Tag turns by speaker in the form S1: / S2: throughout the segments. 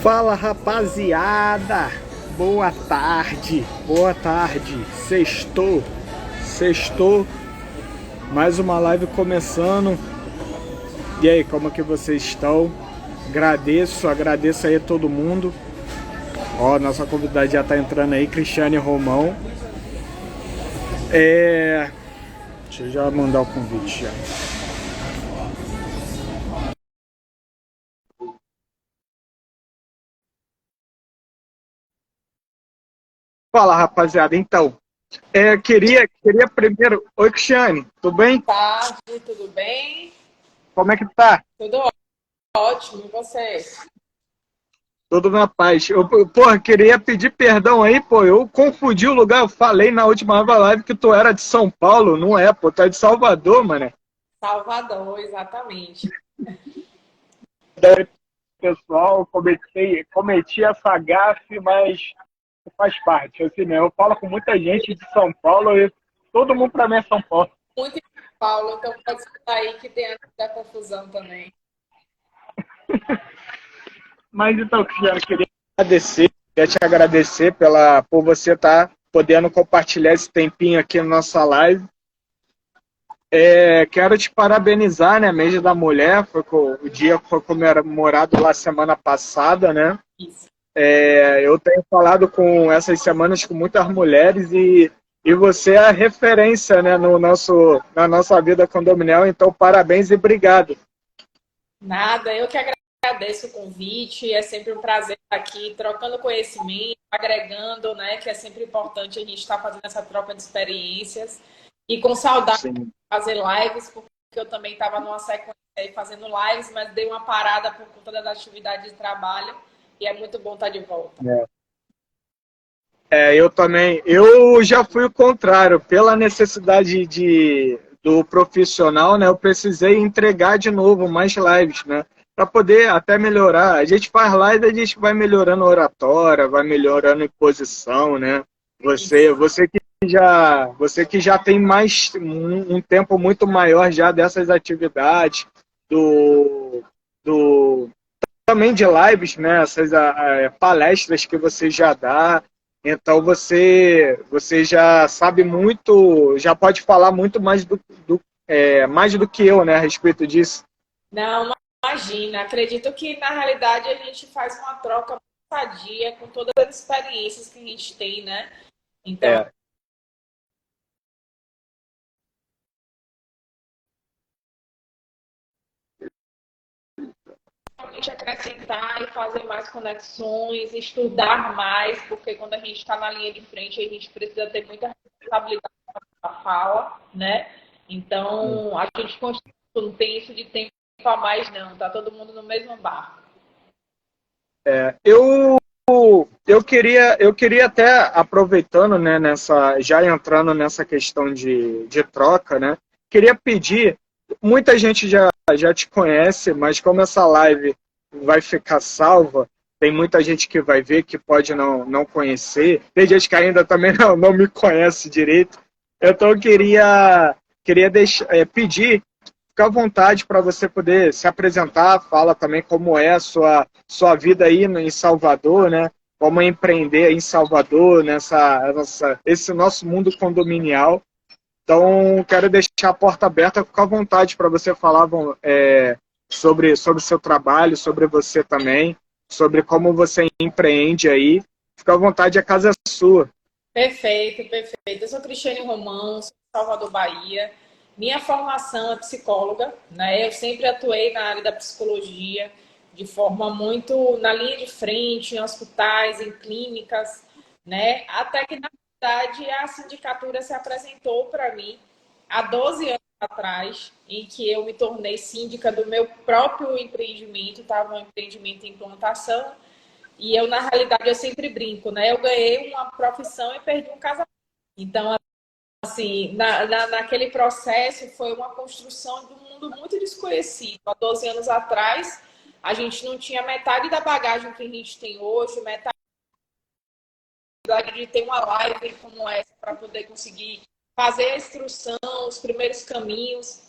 S1: Fala, rapaziada, boa tarde, sextou, mais uma live começando. E aí, como que vocês estão? Agradeço aí a todo mundo. Ó, nossa convidada já tá entrando aí, Cristiane Romão. Deixa eu já mandar o convite já. Fala, rapaziada, então, queria primeiro... Oi, Cristiane, tudo bem?
S2: Boa tarde, tudo bem?
S1: Como é que tá?
S2: Tudo ótimo, e você?
S1: Tudo na paz. Porra, queria pedir perdão aí, pô. Eu confundi o lugar. Eu falei na última live que tu era de São Paulo. Não é, pô. Tu é de Salvador, mano.
S2: Salvador, exatamente.
S1: Pessoal, cometi essa gafe, mas faz parte. Assim, né? Eu falo com muita gente de São Paulo e todo mundo pra mim é São Paulo.
S2: Muito em São Paulo, então pode ser aí que tenha da confusão também.
S1: Mas então, Cristiano, queria te agradecer por você estar podendo compartilhar esse tempinho aqui na nossa live. Quero te parabenizar, né? Mês da Mulher, o dia foi comemorado lá semana passada, né?
S2: Isso.
S1: Eu tenho falado com essas semanas com muitas mulheres e você é a referência, né, na nossa vida condominial, então parabéns e obrigado.
S2: Nada, eu que agradeço o convite, é sempre um prazer estar aqui trocando conhecimento, agregando, né? Que é sempre importante a gente estar fazendo essa troca de experiências e com saudade
S1: Sim.
S2: de fazer lives, porque eu também estava numa sequência aí fazendo lives, mas dei uma parada por conta das atividades de trabalho e é muito bom estar de volta.
S1: Eu também. Eu já fui o contrário. Pela necessidade do profissional, né? Eu precisei entregar de novo mais lives, né? Para poder até melhorar. A gente faz live, a gente vai melhorando a oratória, vai melhorando a posição, né? Você que já tem mais um tempo muito maior já dessas atividades do, do também de lives, né? Essas palestras que você já dá. Então você já sabe muito, já pode falar muito mais do que eu, né, a respeito disso.
S2: Não, imagina. Acredito que, na realidade, a gente faz uma troca muito sadia com todas as experiências que a gente tem, né? Então,
S1: É,
S2: realmente acrescentar e fazer mais conexões, estudar mais, porque quando a gente está na linha de frente, a gente precisa ter muita responsabilidade com a fala, né? Então, a gente não tem isso de tempo a mais, não. Tá todo mundo no mesmo barco.
S1: eu eu queria até aproveitando, né, já entrando nessa questão de troca, né, queria pedir, muita gente já te conhece, mas como essa live vai ficar salva, tem muita gente que vai ver que pode não conhecer, tem gente que ainda também não me conhece direito, então eu queria pedir. Fica à vontade para você poder se apresentar, fala também como é a sua vida aí em Salvador, né? Como empreender em Salvador, esse nosso mundo condominial. Então, quero deixar a porta aberta, fica à vontade para você falar sobre o seu trabalho, sobre você também, sobre como você empreende aí. Fica à vontade, a casa é sua.
S2: Perfeito, perfeito. Eu sou Cristiane Romão, sou de Salvador, Bahia. Minha formação é psicóloga, né? Eu sempre atuei na área da psicologia de forma muito na linha de frente, em hospitais, em clínicas, né? Até que, na verdade, a sindicatura se apresentou para mim há 12 anos atrás, em que eu me tornei síndica do meu próprio empreendimento, estava um empreendimento em implantação, e eu, na realidade, eu sempre brinco, né? Eu ganhei uma profissão e perdi um casamento. Então, assim, naquele processo foi uma construção de um mundo muito desconhecido. Há 12 anos atrás, a gente não tinha metade da bagagem que a gente tem hoje, metade de ter uma live como essa para poder conseguir fazer a instrução, os primeiros caminhos.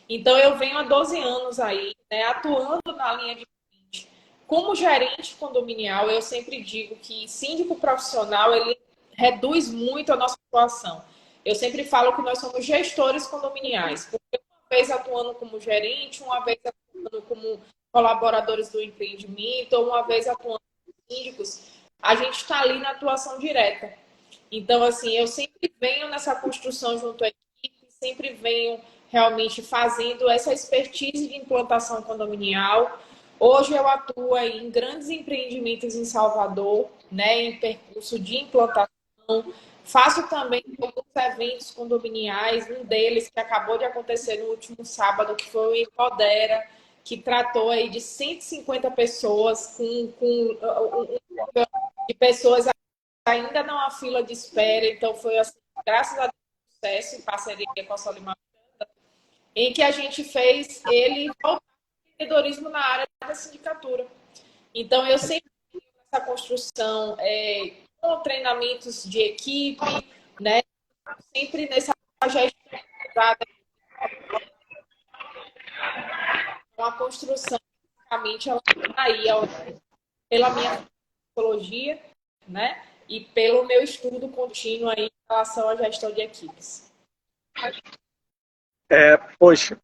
S2: Então, eu venho há 12 anos aí, né, atuando na linha de frente, como gerente condominial, eu sempre digo que síndico profissional, ele reduz muito a nossa atuação. Eu sempre falo que nós somos gestores condominiais, porque uma vez atuando como gerente, uma vez atuando como colaboradores do empreendimento, ou uma vez atuando como síndicos, a gente está ali na atuação direta. Então, assim, eu sempre venho nessa construção junto à equipe, sempre venho realmente fazendo essa expertise de implantação condominial. Hoje eu atuo em grandes empreendimentos em Salvador, né, em percurso de implantação. Faço também alguns eventos condominiais, um deles que acabou de acontecer no último sábado, que foi o Empodera, que tratou aí de 150 pessoas, de pessoas ainda não há fila de espera, então foi assim, graças a Deus, sucesso, em parceria com a Solimar, em que a gente fez ele voltar ao empreendedorismo na área da sindicatura. Então, eu sempre tenho essa construção com treinamentos de equipe, né? Sempre nessa gestão a construção, basicamente, ela está aí pela minha psicologia, né? E pelo meu estudo contínuo aí em relação à gestão de equipes.
S1: Poxa,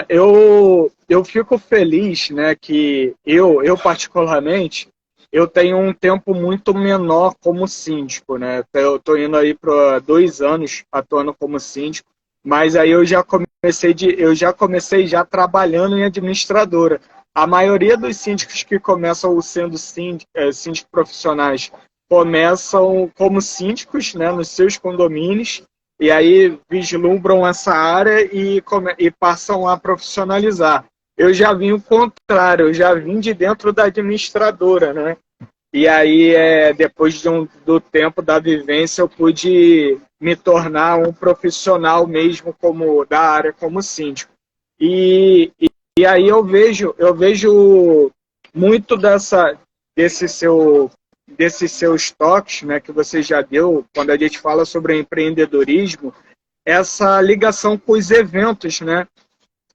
S1: eu fico feliz, né, que eu particularmente, eu tenho um tempo muito menor como síndico, né? Eu estou indo aí para 2 anos atuando como síndico, mas aí eu já comecei já trabalhando em administradora. A maioria dos síndicos que começam sendo síndicos profissionais começam como síndicos, né, nos seus condomínios, e aí vislumbram essa área e passam a profissionalizar. Eu já vim o contrário, eu já vim de dentro da administradora, né? E aí, depois do tempo da vivência, eu pude me tornar um profissional mesmo da área como síndico. E aí eu vejo muito desses seus toques, né, que você já deu, quando a gente fala sobre empreendedorismo, essa ligação com os eventos, né?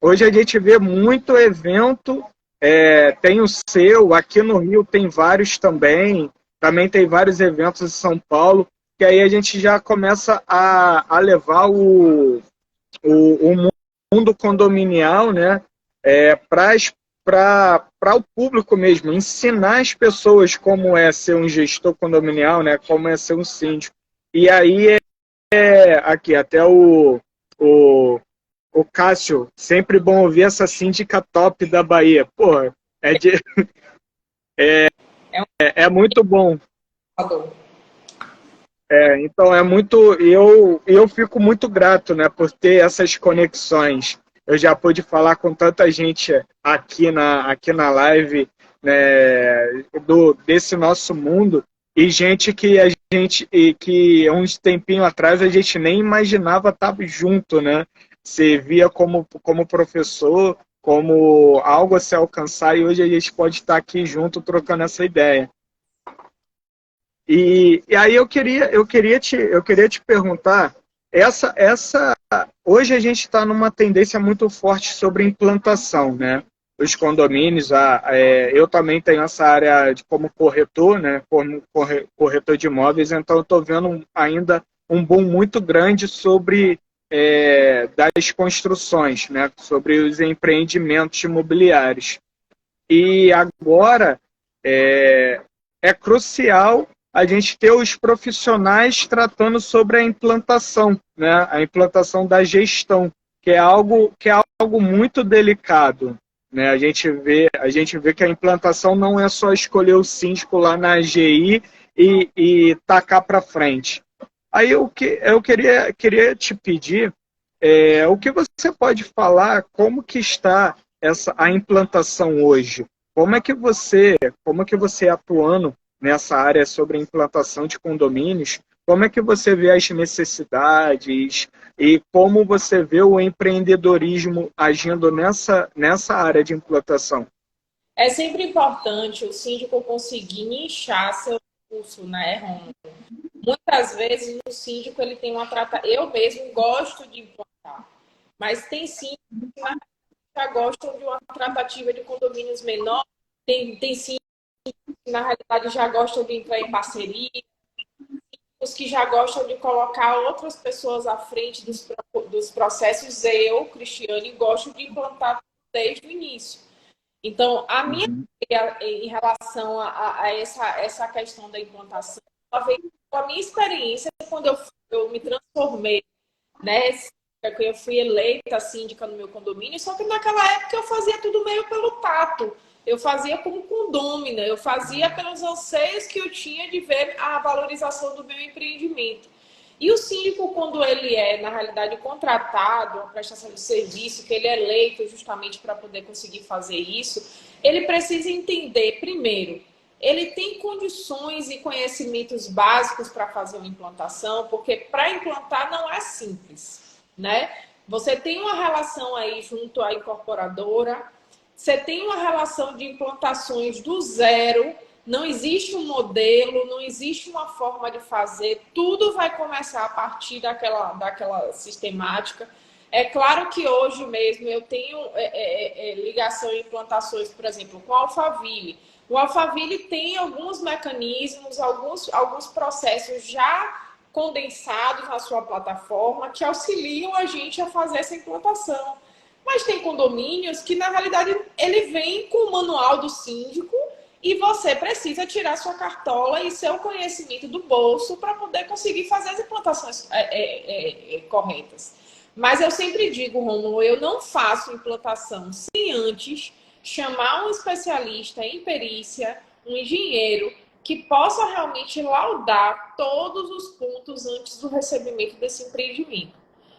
S1: Hoje a gente vê muito evento, tem o seu, aqui no Rio tem vários também tem vários eventos em São Paulo, que aí a gente já começa a levar o mundo condominial, né, para o público mesmo, ensinar as pessoas como é ser um gestor condominial, né, como é ser um síndico. E aí, aqui, até o Cássio, sempre bom ouvir essa síndica top da Bahia. Pô, é muito bom. Então é muito. Eu fico muito grato, né, por ter essas conexões. Eu já pude falar com tanta gente aqui na live, né, desse nosso mundo, e gente que uns tempinho atrás a gente nem imaginava estar junto, né? Se via como professor, como algo a se alcançar, e hoje a gente pode estar aqui junto trocando essa ideia. E aí eu queria te perguntar, hoje a gente está numa tendência muito forte sobre implantação, né? Os condomínios, eu também tenho essa área como corretor, né? Como corretor de imóveis, então eu estou vendo ainda um boom muito grande sobre das construções, né? Sobre os empreendimentos imobiliários. E agora é crucial a gente ter os profissionais tratando sobre a implantação, né? A implantação da gestão, que é algo muito delicado, né? A gente vê que a implantação não é só escolher o síndico lá na AGI e tacar para frente. Aí eu queria te pedir, o que você pode falar, como que está a implantação hoje? Como é que você atuando nessa área sobre implantação de condomínios, como é que você vê as necessidades e como você vê o empreendedorismo agindo nessa área de implantação?
S2: É sempre importante o síndico conseguir nichar seu curso, né, Romulo? Muitas vezes o síndico ele tem uma trata. Eu mesmo gosto de implantar, mas tem síndicos que já gostam de uma tratativa de condomínios menores, Tem sim, que na realidade já gostam de entrar em parceria, os que já gostam de colocar outras pessoas à frente dos processos. Eu, Cristiane, gosto de implantar desde o início. Então, a minha
S1: Uhum.
S2: ideia em relação a essa questão da implantação, ela veio com a minha experiência quando eu me transformei, né? Que eu fui eleita síndica no meu condomínio, só que naquela época eu fazia tudo meio pelo tato. Eu fazia como condômina, eu fazia pelos anseios que eu tinha de ver a valorização do meu empreendimento. E o síndico, quando ele é, na realidade, contratado, uma prestação de serviço, que ele é eleito justamente para poder conseguir fazer isso, ele precisa entender, primeiro, ele tem condições e conhecimentos básicos para fazer uma implantação, porque para implantar não é simples, né? Você tem uma relação aí junto à incorporadora, você tem uma relação de implantações do zero, não existe um modelo, não existe uma forma de fazer, tudo vai começar a partir daquela sistemática. É claro que hoje mesmo eu tenho ligação em implantações, por exemplo, com a Alphaville. O Alphaville tem alguns mecanismos, alguns processos já condensados na sua plataforma que auxiliam a gente a fazer essa implantação. Mas tem condomínios que, na realidade, ele vem com o manual do síndico e você precisa tirar sua cartola e seu conhecimento do bolso para poder conseguir fazer as implantações corretas. Mas eu sempre digo, Rômulo, eu não faço implantação sem antes chamar um especialista em perícia, um engenheiro, que possa realmente laudar todos os pontos antes do recebimento desse empreendimento.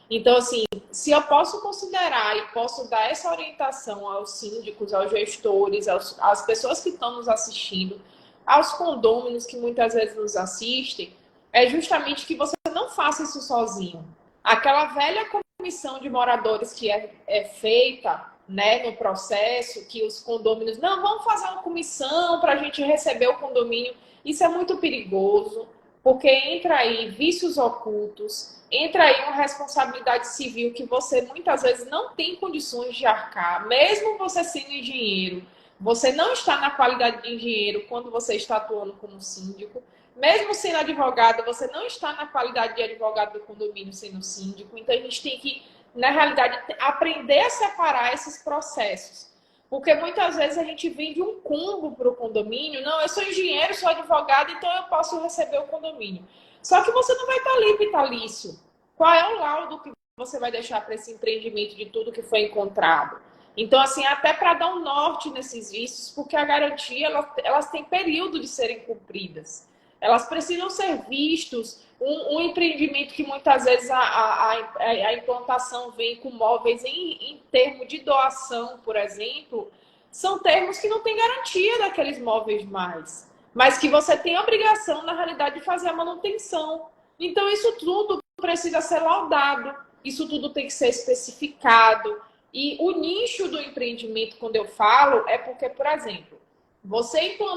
S2: Então, assim, se eu posso considerar e posso dar essa orientação aos síndicos, aos gestores, às pessoas que estão nos assistindo, aos condôminos que muitas vezes nos assistem, é justamente que você não faça isso sozinho. Aquela velha comissão de moradores que é feita, né, no processo, que os condôminos, não, vamos fazer uma comissão para a gente receber o condomínio. Isso é muito perigoso, porque entra aí vícios ocultos, entra aí uma responsabilidade civil que você muitas vezes não tem condições de arcar, mesmo você sendo engenheiro. Você não está na qualidade de engenheiro quando você está atuando como síndico. Mesmo sendo advogado, você não está na qualidade de advogado do condomínio sendo síndico. Então, a gente tem que, na realidade, aprender a separar esses processos. Porque muitas vezes a gente vende um combo para o condomínio. Não, eu sou engenheiro, sou advogado, então eu posso receber o condomínio. Só que você não vai estar ali vitalício. Qual é o laudo que você vai deixar para esse empreendimento de tudo que foi encontrado? Então, assim, até para dar um norte nesses vícios, porque a garantia, elas têm período de serem cumpridas. Elas precisam ser vistos. Um empreendimento que muitas vezes a implantação vem com móveis em termo de doação, por exemplo, são termos que não têm garantia daqueles móveis mais, mas que você tem a obrigação, na realidade, de fazer a manutenção. Então, isso tudo precisa ser laudado, isso tudo tem que ser especificado. E o nicho do empreendimento, quando eu falo, é porque, por exemplo, você implantar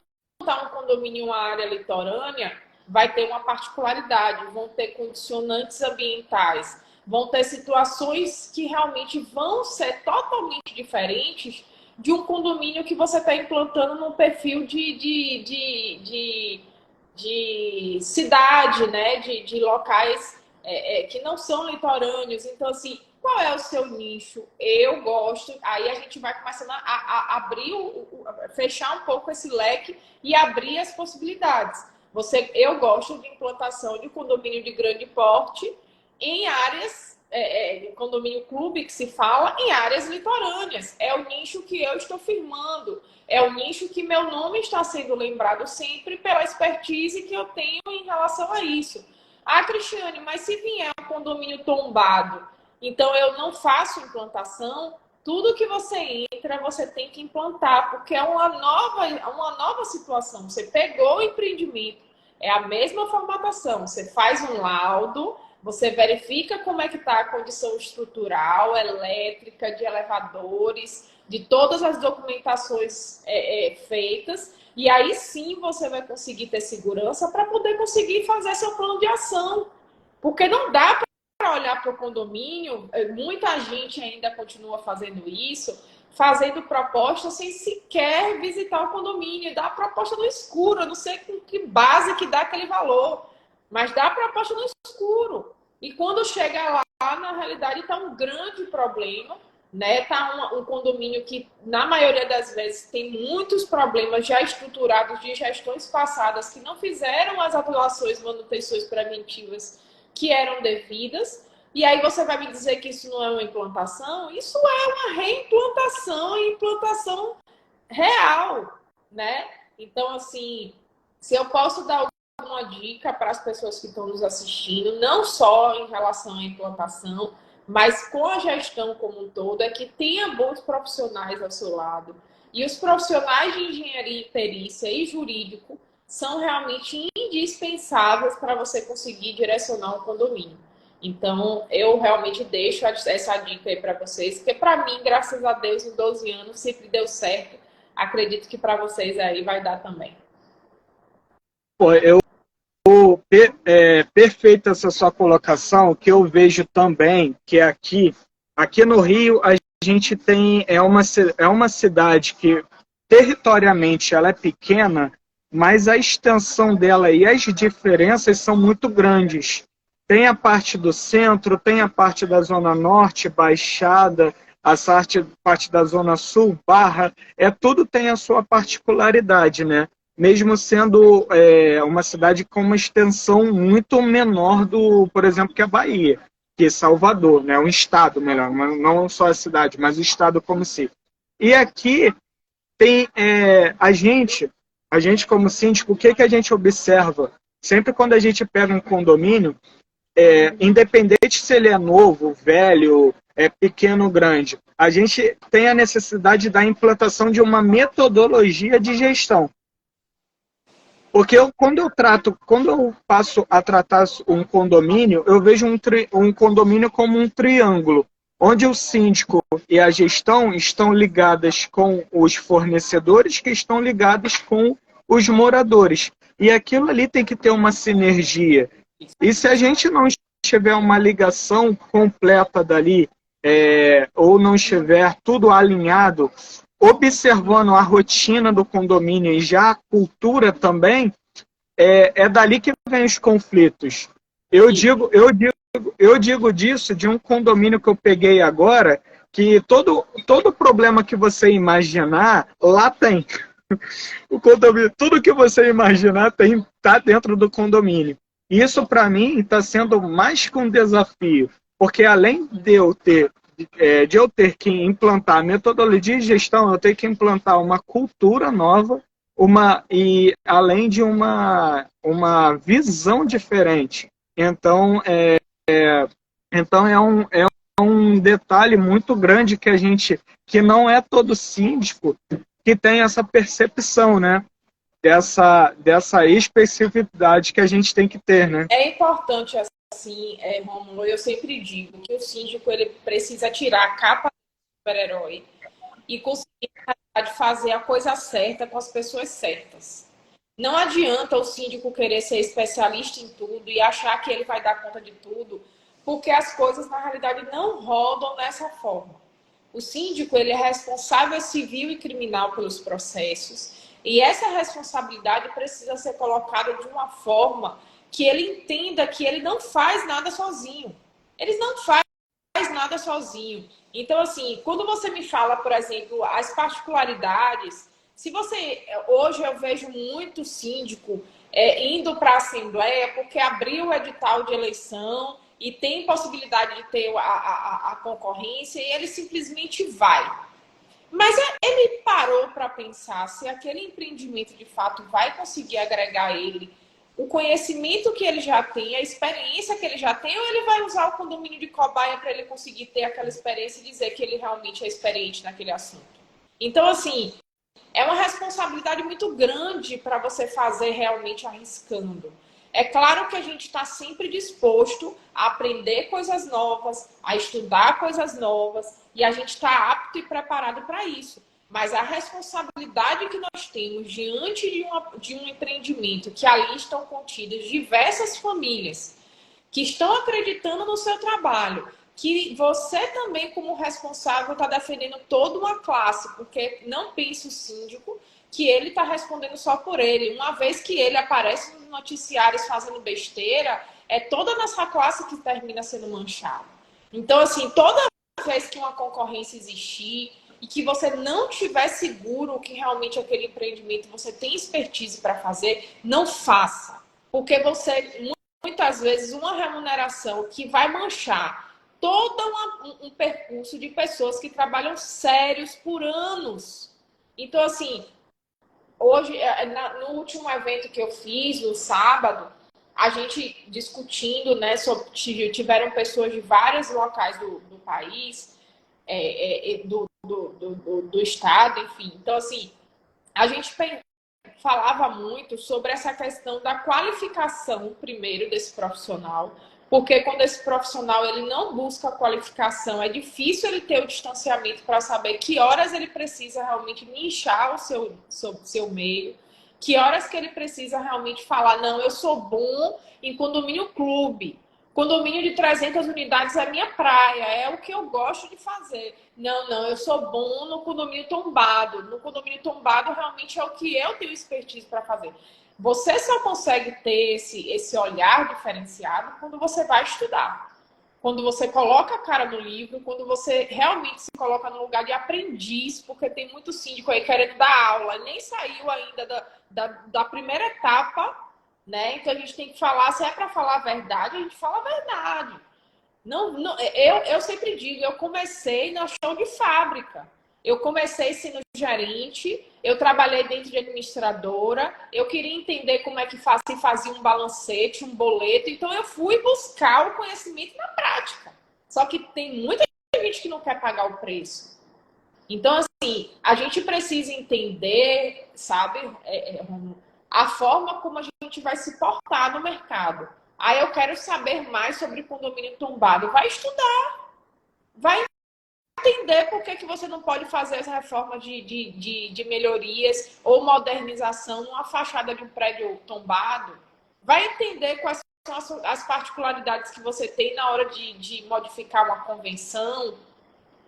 S2: um condomínio em uma área litorânea, vai ter uma particularidade, vão ter condicionantes ambientais, vão ter situações que realmente vão ser totalmente diferentes de um condomínio que você está implantando num perfil de cidade, né? De locais que não são litorâneos. Então, assim, qual é o seu nicho? Eu gosto. Aí a gente vai começando a abrir, fechar um pouco esse leque e abrir as possibilidades. Eu gosto de implantação de condomínio de grande porte em áreas, condomínio clube que se fala, em áreas litorâneas. É o nicho que eu estou firmando. É o nicho que meu nome está sendo lembrado sempre pela expertise que eu tenho em relação a isso. Ah, Cristiane, mas se vier um condomínio tombado, então eu não faço implantação, tudo que você entra, você tem que implantar, porque é uma nova situação. Você pegou o empreendimento, é a mesma formatação, você faz um laudo, você verifica como é que está a condição estrutural, elétrica, de elevadores, de todas as documentações feitas, e aí sim você vai conseguir ter segurança para poder conseguir fazer seu plano de ação. Porque não dá para olhar para o condomínio, muita gente ainda continua fazendo isso, fazendo proposta sem sequer visitar o condomínio, dá a proposta no escuro, eu não sei com que base que dá aquele valor, mas dá a proposta no escuro. E quando chega lá, na realidade, está um grande problema, né? Está um condomínio que, na maioria das vezes, tem muitos problemas já estruturados de gestões passadas que não fizeram as atuações, manutenções preventivas que eram devidas. E aí você vai me dizer que isso não é uma implantação? Isso é uma reimplantação e implantação real, né? Então, assim, se eu posso dar uma dica para as pessoas que estão nos assistindo, não só em relação à implantação, mas com a gestão como um todo, é que tenha bons profissionais ao seu lado. E os profissionais de engenharia e perícia e jurídico são realmente indispensáveis para você conseguir direcionar um condomínio. Então, eu realmente deixo essa dica aí para vocês, porque para mim, graças a Deus, em 12 anos, sempre deu certo. Acredito que para vocês aí vai dar também.
S1: Pô, perfeita essa sua colocação, que eu vejo também que aqui no Rio a gente tem uma cidade que territorialmente ela é pequena, mas a extensão dela e as diferenças são muito grandes. Tem a parte do centro, tem a parte da zona norte, Baixada, a parte da zona sul, Barra, tudo tem a sua particularidade, né? Mesmo sendo uma cidade com uma extensão muito menor por exemplo, que a Bahia, que é Salvador, né? Um estado melhor, não só a cidade, mas o estado como si. E aqui tem a gente como síndico, o que a gente observa? Sempre quando a gente pega um condomínio, independente se ele é novo, velho, pequeno ou grande, a gente tem a necessidade da implantação de uma metodologia de gestão. Porque quando eu passo a tratar um condomínio, eu vejo um condomínio como um triângulo, onde o síndico e a gestão estão ligadas com os fornecedores, que estão ligados com os moradores. E aquilo ali tem que ter uma sinergia. E se a gente não tiver uma ligação completa dali, ou não estiver tudo alinhado, observando a rotina do condomínio e já a cultura também, dali que vem os conflitos. Eu digo disso de um condomínio que eu peguei agora, que todo problema que você imaginar, lá tem. O condomínio, tudo que você imaginar está dentro do condomínio. Isso, para mim, está sendo mais que um desafio, porque além de eu ter que implantar a metodologia de gestão, eu tenho que implantar uma cultura nova, e além de uma visão diferente. Então, é um detalhe muito grande que não é todo síndico que tem essa percepção, né? Dessa especificidade que a gente tem que ter, né?
S2: É importante, assim, Rômulo, eu sempre digo que o síndico ele precisa tirar a capa do super-herói e conseguir fazer a coisa certa com as pessoas certas. Não adianta o síndico querer ser especialista em tudo e achar que ele vai dar conta de tudo, porque as coisas, na realidade, não rodam dessa forma. O síndico ele é responsável civil e criminal pelos processos, e essa responsabilidade precisa ser colocada de uma forma que ele entenda que ele não faz nada sozinho. Ele não faz nada sozinho. Então, assim, quando você me fala, por exemplo, as particularidades, hoje eu vejo muito síndico indo para a Assembleia porque abriu o edital de eleição e tem possibilidade de ter a concorrência e ele simplesmente vai. Mas ele parou para pensar se aquele empreendimento de fato vai conseguir agregar a ele o conhecimento que ele já tem, a experiência que ele já tem, ou ele vai usar o condomínio de cobaia para ele conseguir ter aquela experiência e dizer que ele realmente é experiente naquele assunto. Então, assim, é uma responsabilidade muito grande para você fazer realmente arriscando. É claro que a gente está sempre disposto a aprender coisas novas, a estudar coisas novas, e a gente está apto e preparado para isso. Mas a responsabilidade que nós temos diante de um empreendimento que ali estão contidas diversas famílias que estão acreditando no seu trabalho, que você também, como responsável, está defendendo toda uma classe, porque não pense o síndico que ele está respondendo só por ele. Uma vez que ele aparece nos noticiários fazendo besteira, é toda a nossa classe que termina sendo manchada. Então, assim, toda vez que uma concorrência existir e que você não tiver seguro que realmente aquele empreendimento você tem expertise para fazer, não faça. Porque você, muitas vezes, uma remuneração que vai manchar todo um percurso de pessoas que trabalham sérios por anos. Então, assim, hoje, no último evento que eu fiz, no sábado, a gente discutindo, né, tiveram pessoas de vários locais do país, do estado, enfim. Então, assim, a gente falava muito sobre essa questão da qualificação, primeiro, desse profissional, porque quando esse profissional ele não busca a qualificação, é difícil ele ter o distanciamento para saber que horas ele precisa realmente nichar o seu meio, que horas que ele precisa realmente falar, não, eu sou bom em condomínio clube, condomínio de 300 unidades é minha praia, é o que eu gosto de fazer. Não, eu sou bom no condomínio tombado. No condomínio tombado, realmente é o que eu tenho expertise para fazer. Você só consegue ter esse olhar diferenciado quando você vai estudar. Quando você coloca a cara no livro, quando você realmente se coloca no lugar de aprendiz, porque tem muito síndico aí querendo dar aula, nem saiu ainda da primeira etapa, né? Então a gente tem que falar, se é para falar a verdade, a gente fala a verdade. Não, eu sempre digo, eu comecei no chão de fábrica. Eu comecei sendo gerente, eu trabalhei dentro de administradora, eu queria entender como é que se fazia um balancete, um boleto, então eu fui buscar o conhecimento na prática. Só que tem muita gente que não quer pagar o preço. Então, assim, a gente precisa entender, sabe, a forma como a gente vai se portar no mercado. Aí eu quero saber mais sobre condomínio tombado. Vai estudar, vai entender por que você não pode fazer essa reforma de melhorias ou modernização numa fachada de um prédio tombado. Vai entender quais são as particularidades que você tem na hora de modificar uma convenção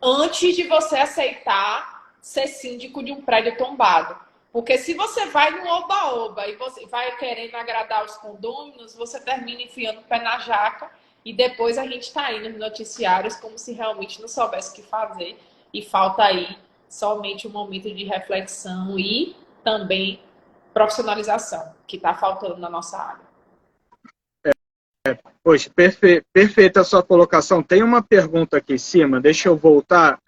S2: antes de você aceitar ser síndico de um prédio tombado. Porque se você vai no oba-oba e você vai querendo agradar os condôminos, você termina enfiando o pé na jaca e depois a gente está aí nos noticiários como se realmente não soubesse o que fazer. E falta aí somente um momento de reflexão e também profissionalização, que está faltando na nossa área.
S1: Poxa, perfeita a sua colocação. Tem uma pergunta aqui em cima, deixa eu voltar.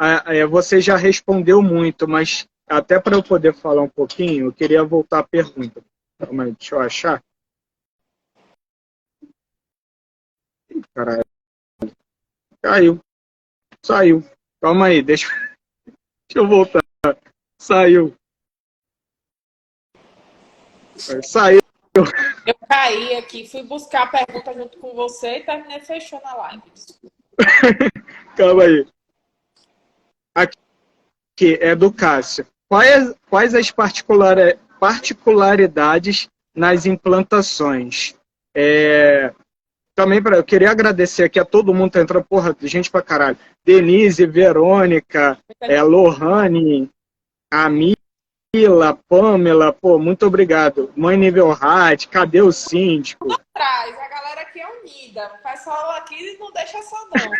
S1: Você já respondeu muito, mas até para eu poder falar um pouquinho, eu queria voltar à pergunta. Calma aí, deixa eu achar. Caralho. Caiu. Saiu. Calma aí, deixa eu voltar. Saiu. Saiu.
S2: Eu caí aqui, fui buscar a pergunta junto com você e terminei fechando a live. Desculpa.
S1: Calma aí. Aqui é do Cássio. Quais as particularidades nas implantações? Também eu queria agradecer aqui a todo mundo que tá entrando, porra, gente pra caralho. Denise, Verônica, Lohane, a Mila, Pamela, pô, muito obrigado. Mãe Nível Hard, cadê o síndico?
S2: Atrás, a galera aqui é unida. O pessoal aqui não deixa só não.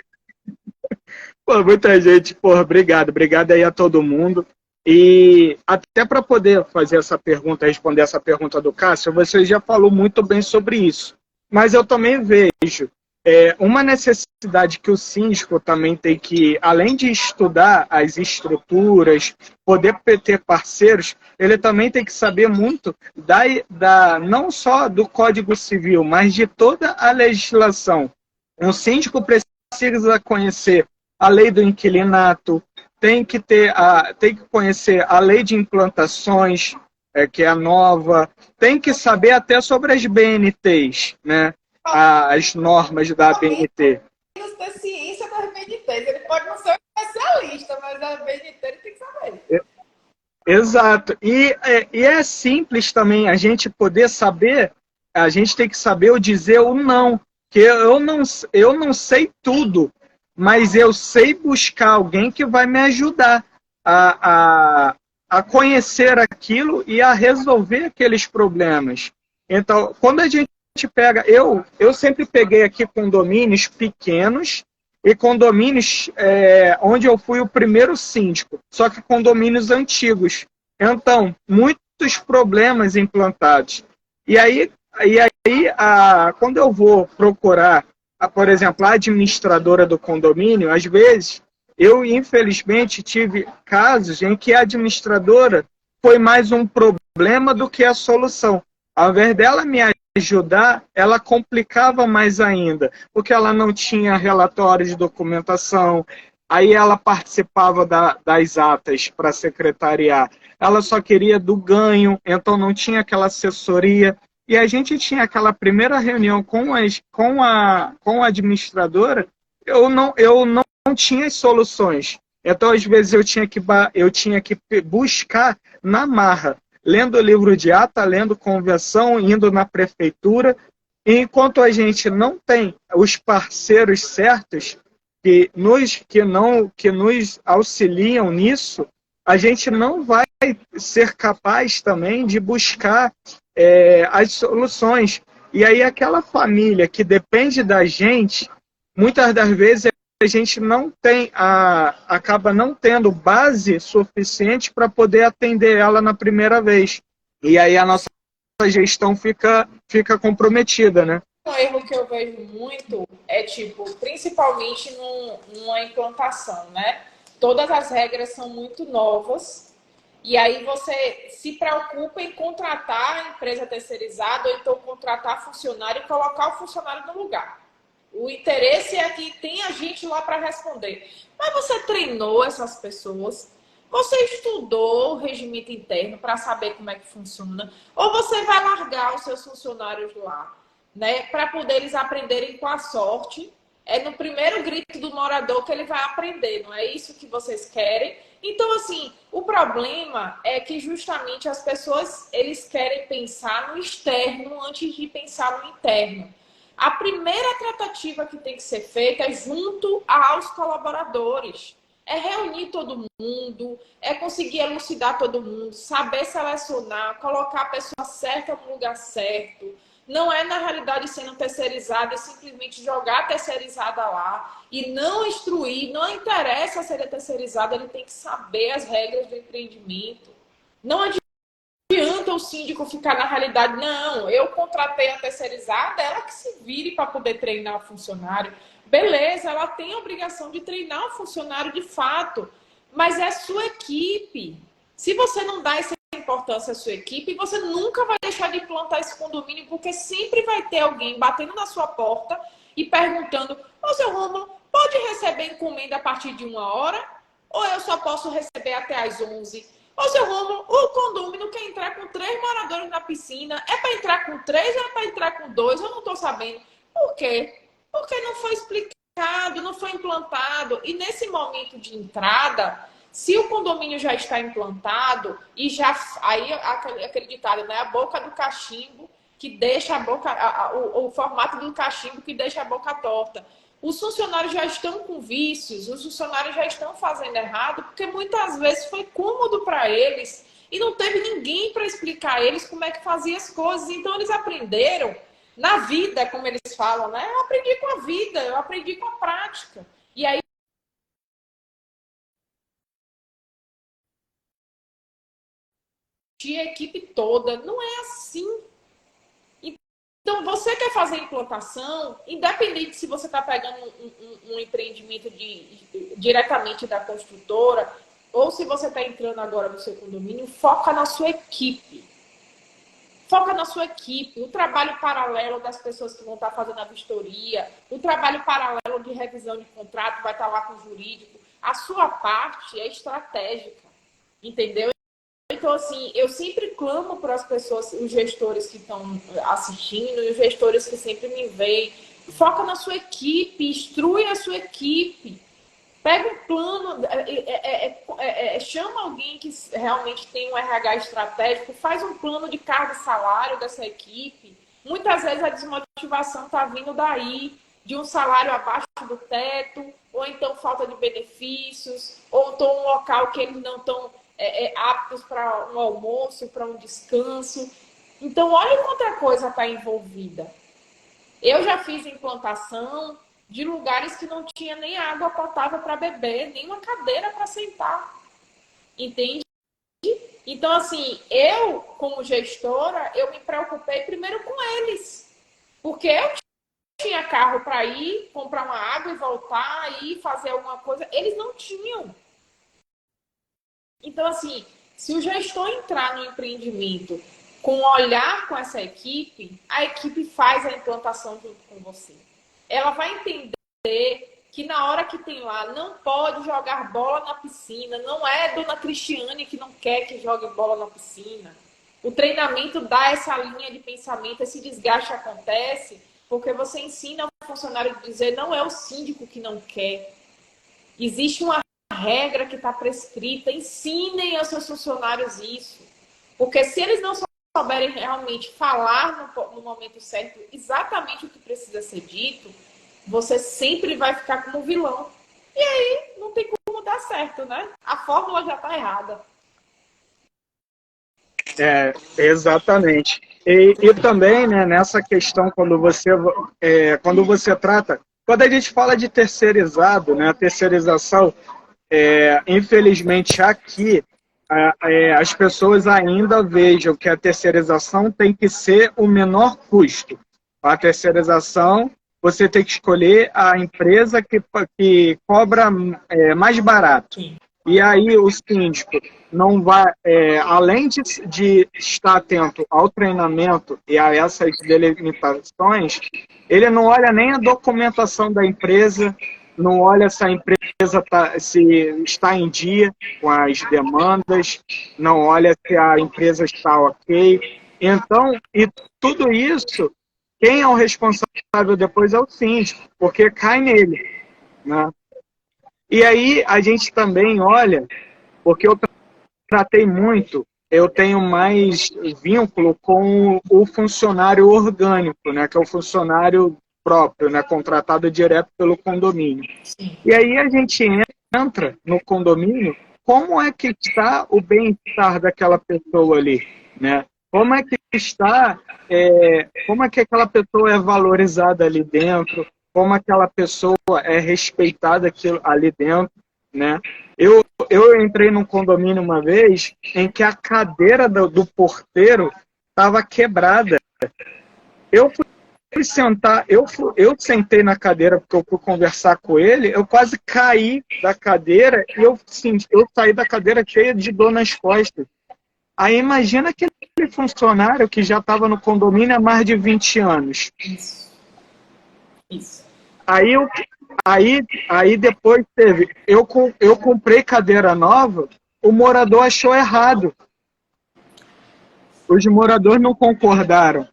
S1: Pô, muita gente, porra, obrigado. Obrigado aí a todo mundo. E até para poder fazer essa pergunta, responder essa pergunta do Cássio, você já falou muito bem sobre isso. Mas eu também vejo uma necessidade que o síndico também tem que, além de estudar as estruturas, poder ter parceiros, ele também tem que saber muito não só do Código Civil, mas de toda a legislação. Um síndico precisa conhecer a lei do inquilinato, tem que conhecer a lei de implantações, que é a nova, tem que saber até sobre as BNTs, né? As normas da BNT.
S2: Ele tem ciência das BNTs, ele pode não ser um especialista, mas a BNT ele tem que saber.
S1: Exato, e é simples também a gente poder saber, a gente tem que saber o dizer o não, que eu não sei tudo, mas eu sei buscar alguém que vai me ajudar a conhecer aquilo e a resolver aqueles problemas. Então, quando a gente pega... Eu sempre peguei aqui condomínios pequenos e condomínios onde eu fui o primeiro síndico, só que condomínios antigos. Então, muitos problemas implantados. Quando eu vou procurar, por exemplo, a administradora do condomínio, às vezes, eu, infelizmente, tive casos em que a administradora foi mais um problema do que a solução. Ao invés dela me ajudar, ela complicava mais ainda, porque ela não tinha relatório de documentação, aí ela participava das atas para secretariar, ela só queria do ganho, então não tinha aquela assessoria. E a gente tinha aquela primeira reunião com a administradora, eu não tinha as soluções. Então, às vezes, eu tinha que buscar na marra, lendo livro de ata, lendo convenção, indo na prefeitura. E enquanto a gente não tem os parceiros certos que nos auxiliam nisso, a gente não vai ser capaz também de buscar as soluções. E aí aquela família que depende da gente, muitas das vezes a gente acaba não tendo base suficiente para poder atender ela na primeira vez. E aí a nossa gestão fica comprometida, né?
S2: Um erro que eu vejo muito é, principalmente numa implantação, né? Todas as regras são muito novas e aí você se preocupa em contratar a empresa terceirizada ou então contratar funcionário e colocar o funcionário no lugar. O interesse é que tenha gente lá para responder. Mas você treinou essas pessoas? Você estudou o regimento interno para saber como é que funciona? Ou você vai largar os seus funcionários lá, né, para poder eles aprenderem com a sorte? É no primeiro grito do morador que ele vai aprender, não é isso que vocês querem? Então, assim, o problema é que justamente as pessoas, eles querem pensar no externo antes de pensar no interno. A primeira tratativa que tem que ser feita é junto aos colaboradores. É reunir todo mundo, é conseguir elucidar todo mundo, saber selecionar, colocar a pessoa certa no lugar certo. Não é, na realidade, sendo terceirizada, é simplesmente jogar a terceirizada lá e não instruir, não interessa ser terceirizada, ele tem que saber as regras do empreendimento. Não adianta o síndico ficar na realidade, não, eu contratei a terceirizada, ela que se vire para poder treinar o funcionário. Beleza, ela tem a obrigação de treinar o funcionário de fato, mas é sua equipe. Se você não dá essa importância à sua equipe, você nunca vai deixar de implantar esse condomínio, porque sempre vai ter alguém batendo na sua porta e perguntando: ô, seu Rômulo, pode receber encomenda a partir de 1 hora? Ou eu só posso receber até às 11? Ô, seu Rômulo, o condomínio quer entrar com 3 moradores na piscina. É para entrar com 3 ou é para entrar com 2? Eu não estou sabendo. Por quê? Porque não foi explicado, não foi implantado. E nesse momento de entrada, se o condomínio já está implantado, e já aí acreditado, né, a boca do cachimbo que deixa a boca, o formato do cachimbo que deixa a boca torta. Os funcionários já estão com vícios, os funcionários já estão fazendo errado, porque muitas vezes foi cômodo para eles e não teve ninguém para explicar a eles como é que fazia as coisas. Então eles aprenderam na vida, como eles falam, né? Eu aprendi com a vida, eu aprendi com a prática. E aí a equipe toda, não é assim. Então, você quer fazer implantação, independente se você está pegando um empreendimento diretamente da construtora, ou se você está entrando agora no seu condomínio, foca na sua equipe. Foca na sua equipe. O trabalho paralelo das pessoas que vão estar fazendo a vistoria, o trabalho paralelo de revisão de contrato vai estar lá com o jurídico. A sua parte é estratégica, entendeu? Então, assim, eu sempre clamo para as pessoas, os gestores que estão assistindo e os gestores que sempre me veem. Foca na sua equipe, instrui a sua equipe. Pega um plano, chama alguém que realmente tem um RH estratégico, faz um plano de carga e salário dessa equipe. Muitas vezes a desmotivação está vindo daí. de um salário abaixo do teto, ou então falta de benefícios, ou então um local que eles não estão aptos para um almoço, para um descanso. Então, olha quanta coisa está envolvida. Eu já fiz implantação de lugares que não tinha nem água potável para beber, nem uma cadeira para sentar. Entende? Então, assim, eu, como gestora, eu me preocupei primeiro com eles. Porque eu tinha carro para ir, comprar uma água e voltar, e fazer alguma coisa. Eles não tinham. Então, assim, se o gestor entrar no empreendimento com olhar com essa equipe, a equipe faz a implantação junto com você. Ela vai entender que na hora que tem lá, não pode jogar bola na piscina. Não é Dona Cristiane que não quer que jogue bola na piscina. O treinamento dá essa linha de pensamento, esse desgaste acontece, porque você ensina o funcionário a dizer, não é o síndico que não quer. Existe uma regra que está prescrita, ensinem aos seus funcionários isso. Porque se eles não souberem realmente falar no momento certo exatamente o que precisa ser dito, você sempre vai ficar como vilão. E aí não tem como dar certo, né? A fórmula já está errada.
S1: Exatamente. E também, né, nessa questão, quando você trata, quando a gente fala de terceirizado, né, a terceirização, infelizmente aqui, as pessoas ainda vejam que a terceirização tem que ser o menor custo. A terceirização, você tem que escolher a empresa que cobra mais barato.
S2: Sim.
S1: E aí o síndico não vai, além de estar atento ao treinamento e a essas delimitações, ele não olha nem a documentação da empresa, não olha se a empresa se está em dia com as demandas, não olha se a empresa está ok. Então, e tudo isso, quem é o responsável depois é o síndico, porque cai nele, né? E aí a gente também olha, porque eu tratei muito, eu tenho mais vínculo com o funcionário orgânico, né, que é o funcionário próprio, né, contratado direto pelo condomínio.
S2: Sim.
S1: E aí a gente entra no condomínio, como é que está o bem-estar daquela pessoa ali, né? Como é que está, como é que aquela pessoa é valorizada ali dentro, como aquela pessoa é respeitada ali dentro, né? Eu entrei num condomínio uma vez em que a cadeira do porteiro estava quebrada. Eu fui sentar, eu sentei na cadeira porque eu fui conversar com ele, eu quase caí da cadeira e eu saí da cadeira cheia de dor nas costas. Aí imagina aquele funcionário que já estava no condomínio há mais de 20 anos.
S2: Isso.
S1: Aí depois eu comprei cadeira nova, o morador achou errado. Os moradores não concordaram.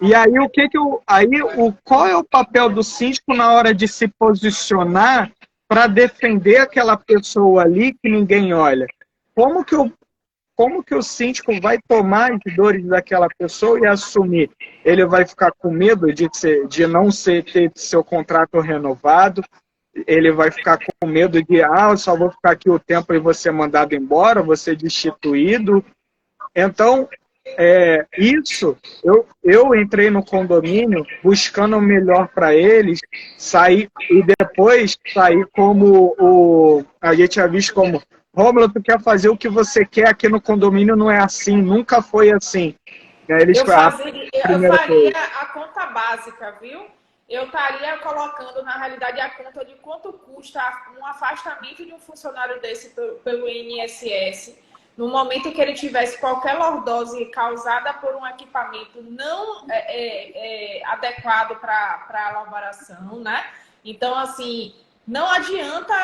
S1: E aí qual é o papel do síndico na hora de se posicionar para defender aquela pessoa ali que ninguém olha? Como que o síndico vai tomar as dores daquela pessoa e assumir? Ele vai ficar com medo de não ter seu contrato renovado? Ele vai ficar com medo de, eu só vou ficar aqui o tempo e vou ser mandado embora, vou ser destituído? Então, eu entrei no condomínio buscando o melhor para eles, e depois saí como a gente tinha visto como Rômulo, tu quer fazer o que você quer aqui no condomínio, não é assim, nunca foi assim.
S2: Eu faria a conta básica, viu? Eu estaria colocando, na realidade, a conta de quanto custa um afastamento de um funcionário desse pelo INSS, no momento que ele tivesse qualquer lordose causada por um equipamento não adequado para a elaboração, né? Então, assim, não adianta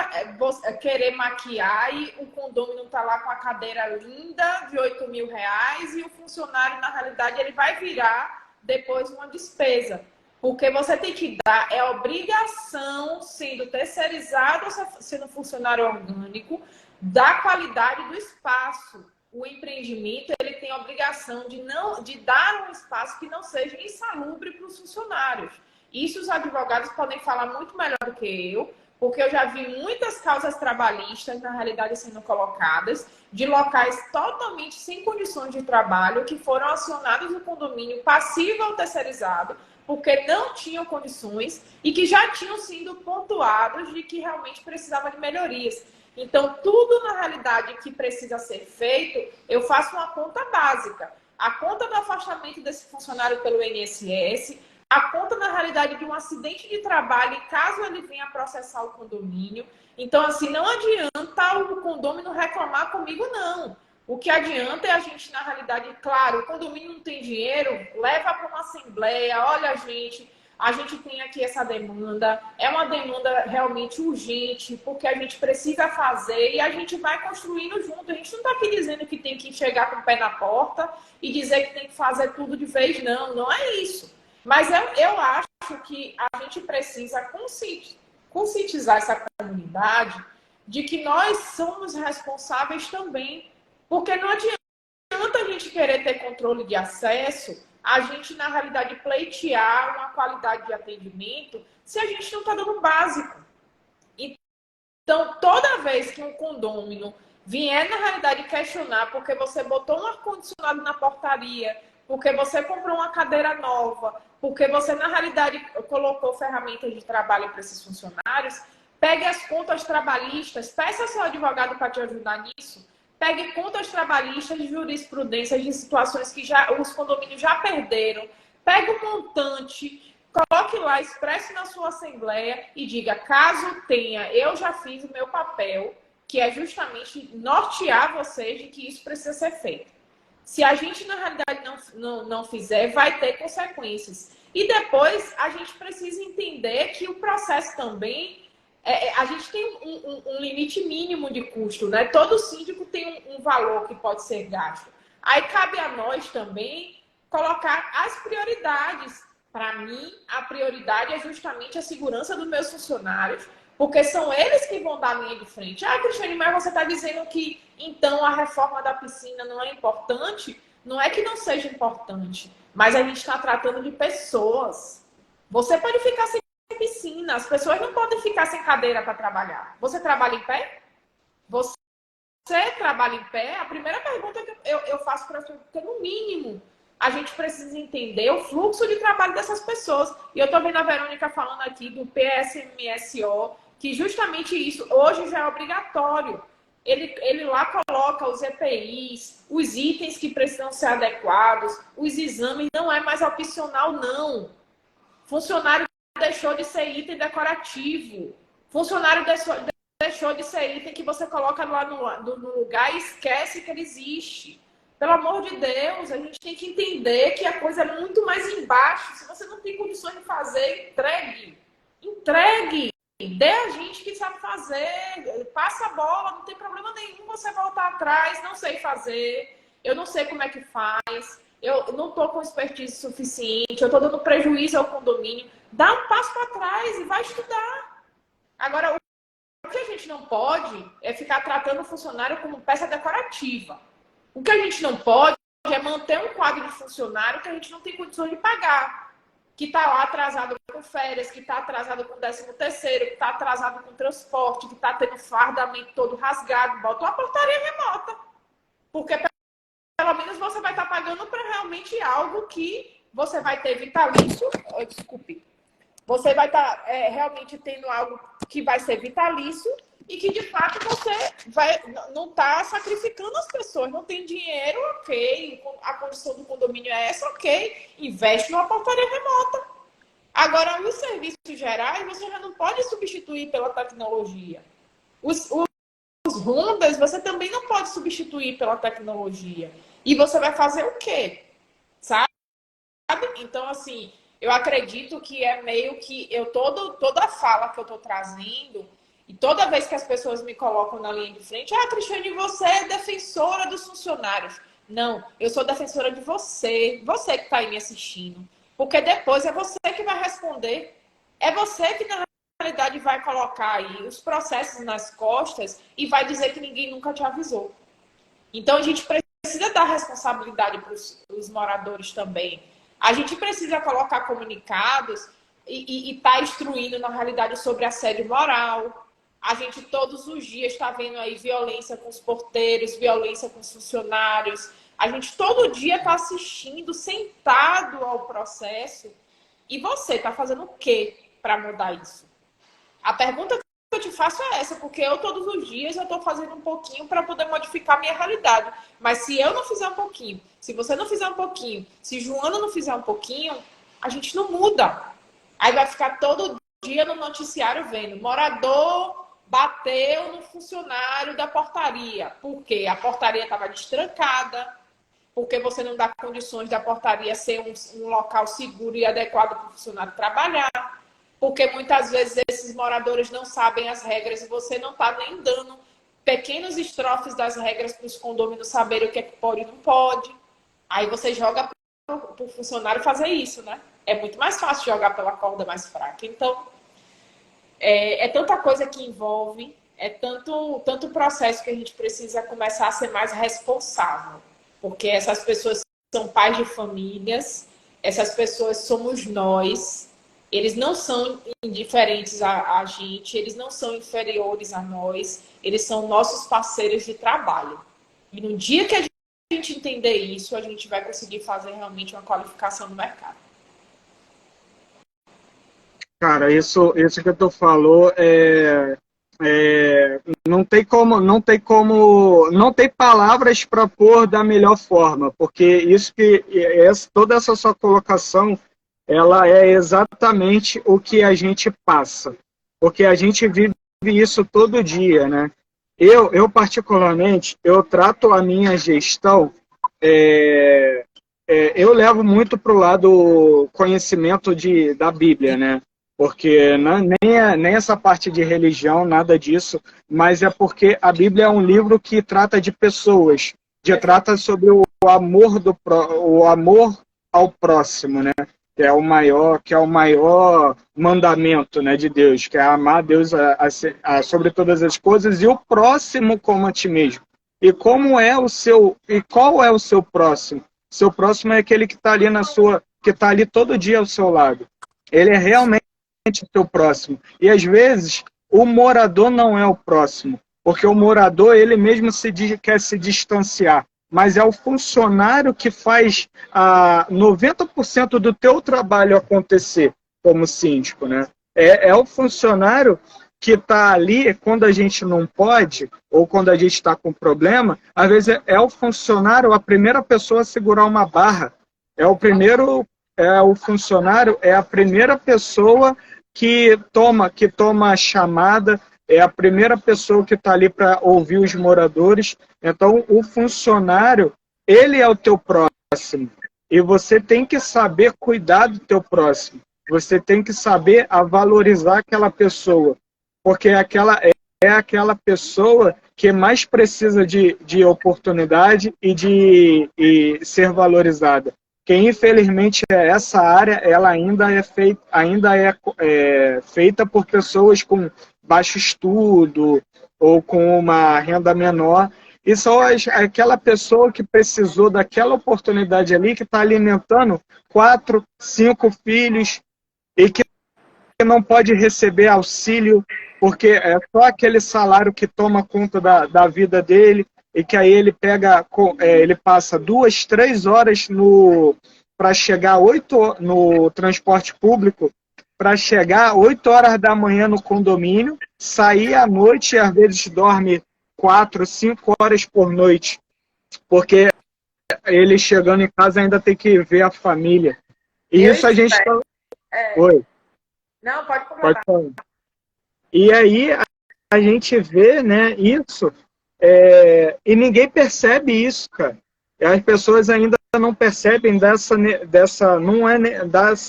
S2: querer maquiar e o condômino tá lá com a cadeira linda de R$8.000 e o funcionário, na realidade, ele vai virar depois uma despesa. Porque você tem que dar, obrigação, sendo terceirizado ou sendo funcionário orgânico, da qualidade do espaço. O empreendimento ele tem a obrigação de dar um espaço que não seja insalubre para os funcionários. Isso os advogados podem falar muito melhor do que eu, porque eu já vi muitas causas trabalhistas, na realidade, sendo colocadas, de locais totalmente sem condições de trabalho, que foram acionados no condomínio passivo ou terceirizado, porque não tinham condições e que já tinham sido pontuados de que realmente precisava de melhorias. Então, tudo na realidade que precisa ser feito, eu faço uma conta básica. A conta do afastamento desse funcionário pelo INSS, a conta, na realidade, de um acidente de trabalho, caso ele venha processar o condomínio. Então, assim, não adianta o condomínio reclamar comigo, não. O que adianta é a gente, na realidade, claro, o condomínio não tem dinheiro, leva para uma assembleia, olha, a gente tem aqui essa demanda, é uma demanda realmente urgente, porque a gente precisa fazer e a gente vai construindo junto. A gente não está aqui dizendo que tem que chegar com o pé na porta e dizer que tem que fazer tudo de vez, não. Não é isso. Mas eu acho que a gente precisa conscientizar essa comunidade de que nós somos responsáveis também. Porque não adianta a gente querer ter controle de acesso, a gente, na realidade, pleitear uma qualidade de atendimento se a gente não está dando básico. Então, toda vez que um condômino vier, na realidade, questionar porque você botou um ar-condicionado na portaria, porque você comprou uma cadeira nova, porque você, na realidade, colocou ferramentas de trabalho para esses funcionários, pegue as contas trabalhistas, peça seu advogado para te ajudar nisso, pegue contas trabalhistas de jurisprudências de situações que os condomínios já perderam, pegue o montante, coloque lá, expresse na sua assembleia e diga, caso tenha, eu já fiz o meu papel, que é justamente nortear vocês de que isso precisa ser feito. Se a gente, na realidade, não fizer, vai ter consequências. E depois, a gente precisa entender que o processo também, a gente tem um limite mínimo de custo, né? Todo síndico tem um valor que pode ser gasto. Aí cabe a nós também colocar as prioridades. Para mim, a prioridade é justamente a segurança dos meus funcionários, porque são eles que vão dar a linha de frente. Ah, Cristiane, mas você está dizendo que, então, a reforma da piscina não é importante? Não é que não seja importante, mas a gente está tratando de pessoas. Você pode ficar sem piscina, as pessoas não podem ficar sem cadeira para trabalhar. Você trabalha em pé? Você trabalha em pé? A primeira pergunta que eu faço para você, porque no mínimo a gente precisa entender o fluxo de trabalho dessas pessoas. E eu estou vendo a Verônica falando aqui do PSMSO, que justamente isso hoje já é obrigatório. Ele lá coloca os EPIs, os itens que precisam ser adequados, os exames, não é mais opcional, não. Funcionário deixou de ser item decorativo. Funcionário deixou de ser item que você coloca lá no lugar e esquece que ele existe. Pelo amor de Deus, a gente tem que entender que a coisa é muito mais embaixo. Se você não tem condições de fazer, entregue. Entregue. Dê a gente que sabe fazer. Passa a bola, não tem problema nenhum você voltar atrás. Não sei fazer. Eu não sei como é que faz. Eu não estou com expertise suficiente. Eu estou dando prejuízo ao condomínio. Dá um passo para trás e vai estudar. Agora, o que a gente não pode é ficar tratando o funcionário como peça decorativa. O que a gente não pode é manter um quadro de funcionário que a gente não tem condições de pagar. Que está lá atrasado com férias, que está atrasado com 13º, que está atrasado com transporte, que está tendo fardamento todo rasgado. Bota uma portaria remota. Porque pelo menos você vai estar pagando para realmente algo que você vai ter vitalício. Desculpe. Você vai estar realmente tendo algo que vai ser vitalício e que, de fato, você não está sacrificando as pessoas. Não tem dinheiro, ok. A condição do condomínio é essa, ok. Investe numa portaria remota. Agora, os serviços gerais, você já não pode substituir pela tecnologia. Os rondas, você também não pode substituir pela tecnologia. E você vai fazer o quê? Sabe? Então, assim, eu acredito que é meio que toda a fala que eu estou trazendo, e toda vez que as pessoas me colocam na linha de frente, Cristiane, você é defensora dos funcionários. Não, eu sou defensora de você que está aí me assistindo. Porque depois é você que vai responder. É você que, na realidade, vai colocar aí os processos nas costas e vai dizer que ninguém nunca te avisou. Então, a gente precisa dar responsabilidade para os moradores também. A gente precisa colocar comunicados e está instruindo, na realidade, sobre assédio moral. A gente todos os dias está vendo aí violência com os porteiros, violência com os funcionários. A gente todo dia está assistindo, sentado ao processo. E você está fazendo o quê para mudar isso? A pergunta que eu te faço é essa, porque eu todos os dias eu estou fazendo um pouquinho para poder modificar a minha realidade. Mas se eu não fizer um pouquinho, se você não fizer um pouquinho, se Joana não fizer um pouquinho, a gente não muda. Aí vai ficar todo dia no noticiário vendo morador bateu no funcionário da portaria. Por quê? A portaria estava destrancada, porque você não dá condições da portaria ser um local seguro e adequado para o funcionário trabalhar, porque muitas vezes esses moradores não sabem as regras e você não está nem dando pequenos estrofes das regras para os condôminos saberem o que é que pode e não pode. Aí você joga para o funcionário fazer isso, né? É muito mais fácil jogar pela corda mais fraca. Então, é tanta coisa que envolve, é tanto processo que a gente precisa começar a ser mais responsável. Porque essas pessoas são pais de famílias, essas pessoas somos nós, eles não são indiferentes a gente, eles não são inferiores a nós, eles são nossos parceiros de trabalho. E no dia que a gente entender isso, a gente vai conseguir fazer realmente uma qualificação no mercado.
S1: Cara, isso que tu falou não tem palavras para pôr da melhor forma, porque toda essa sua colocação, ela é exatamente o que a gente passa, porque a gente vive isso todo dia, né? Eu particularmente, eu trato a minha gestão, eu levo muito para o lado conhecimento da Bíblia, né? Porque nem essa parte de religião, nada disso, mas é porque a Bíblia é um livro que trata de pessoas, trata sobre o amor ao próximo, né? Que é o maior mandamento, né, de Deus, que é amar a Deus sobre todas as coisas e o próximo como a ti mesmo. E qual é o seu próximo? Seu próximo é aquele que está ali que está ali todo dia ao seu lado. Ele é realmente o seu próximo. E às vezes o morador não é o próximo, porque o morador ele mesmo quer se distanciar, mas é o funcionário que faz 90% do teu trabalho acontecer como síndico, né? É o funcionário que está ali quando a gente não pode, ou quando a gente está com problema, às vezes é o funcionário, a primeira pessoa a segurar uma barra. O funcionário é a primeira pessoa que toma a chamada, é a primeira pessoa que está ali para ouvir os moradores. Então, o funcionário, ele é o teu próximo. E você tem que saber cuidar do teu próximo. Você tem que saber valorizar aquela pessoa. Porque é aquela pessoa que mais precisa de oportunidade e ser valorizada. Que infelizmente essa área ela ainda é feita por pessoas com baixo estudo ou com uma renda menor, e só aquela pessoa que precisou daquela oportunidade ali, que está alimentando 4, 5 filhos e que não pode receber auxílio, porque é só aquele salário que toma conta da vida dele, e que aí ele passa 2, 3 horas para chegar no transporte público, para chegar 8 horas da manhã no condomínio, sair à noite e às vezes dorme 4, 5 horas por noite, porque ele chegando em casa ainda tem que ver a família. E isso a gente... Oi.
S2: Não, pode completar.
S1: Pode falar. E aí a gente vê, né, isso, e ninguém percebe isso, cara. As pessoas ainda não percebem dessa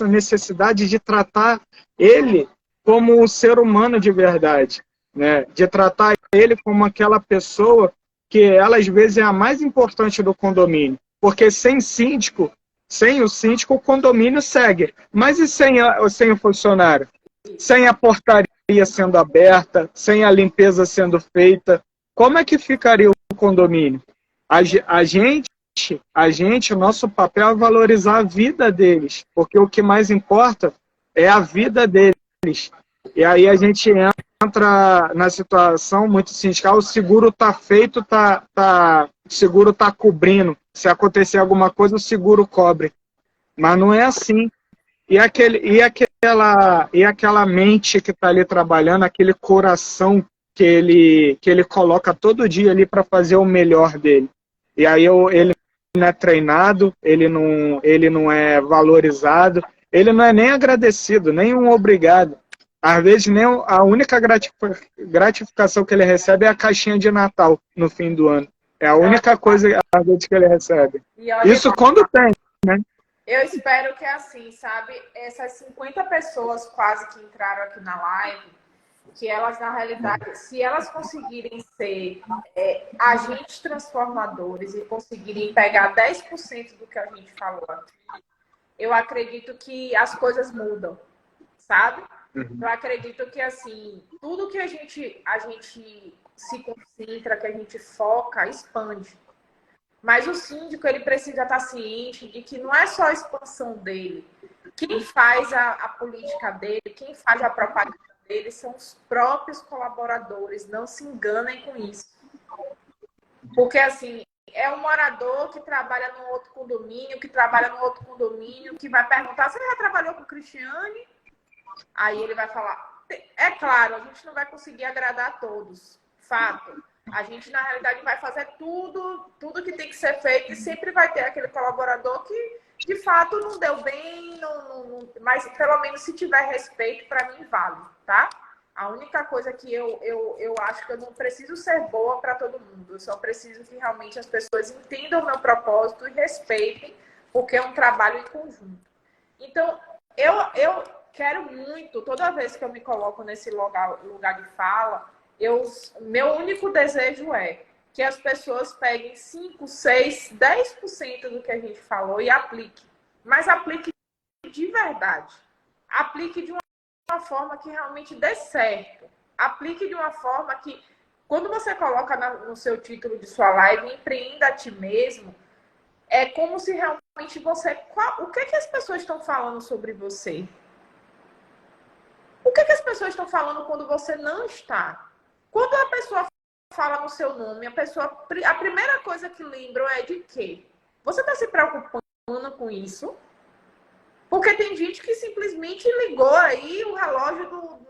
S1: necessidade de tratar ele como um ser humano de verdade, né? De tratar ele como aquela pessoa que ela às vezes é a mais importante do condomínio, porque sem o síndico o condomínio segue, mas e sem o funcionário? Sem a portaria sendo aberta, sem a limpeza sendo feita, como é que ficaria o condomínio? A gente, o nosso papel é valorizar a vida deles, porque o que mais importa é a vida deles. E aí a gente entra na situação muito sindical, o seguro está feito, o seguro está cobrindo. Se acontecer alguma coisa, o seguro cobre. Mas não é assim. E aquela mente que está ali trabalhando, aquele coração que ele coloca todo dia ali para fazer o melhor dele. E aí ele não é treinado, ele não é valorizado, ele não é nem agradecido, nem um obrigado. Às vezes, nem a única gratificação que ele recebe é a caixinha de Natal no fim do ano. É a única coisa, às vezes, que ele recebe.
S2: E olha,
S1: Isso quando tem, né?
S2: eu espero que assim, sabe, essas 50 pessoas quase que entraram aqui na live, que elas, na realidade, se elas conseguirem ser agentes transformadores e conseguirem pegar 10% do que a gente falou aqui, eu acredito que as coisas mudam, sabe? Eu acredito que, assim, tudo que a gente se concentra, que a gente foca, expande. Mas o síndico, ele precisa estar ciente de que não é só a expansão dele. Quem faz a política dele, quem faz a propaganda dele são os próprios colaboradores. Não se enganem com isso. Porque, assim, é um morador que trabalha num outro condomínio, que vai perguntar: você já trabalhou com Cristiane? Aí ele vai falar: é claro, a gente não vai conseguir agradar a todos. Fato. A gente, na realidade, vai fazer tudo que tem que ser feito e sempre vai ter aquele colaborador que, de fato, não deu bem, mas pelo menos se tiver respeito, para mim vale, tá? A única coisa que eu acho que eu não preciso ser boa para todo mundo. Eu só preciso que realmente as pessoas entendam o meu propósito e respeitem, porque é um trabalho em conjunto. Então, eu quero muito, toda vez que eu me coloco nesse lugar de fala, meu único desejo é que as pessoas peguem 5, 6, 10% do que a gente falou e aplique. Mas aplique de verdade. Aplique de uma forma que realmente dê certo. Aplique de uma forma que, quando você coloca no seu título de sua live, empreenda a ti mesmo, é como se realmente você... O que as pessoas estão falando sobre você? O que as pessoas estão falando quando você não está? Quando a pessoa fala no seu nome, a primeira coisa que lembram é de quê? Você está se preocupando com isso? Porque tem gente que simplesmente ligou aí o relógio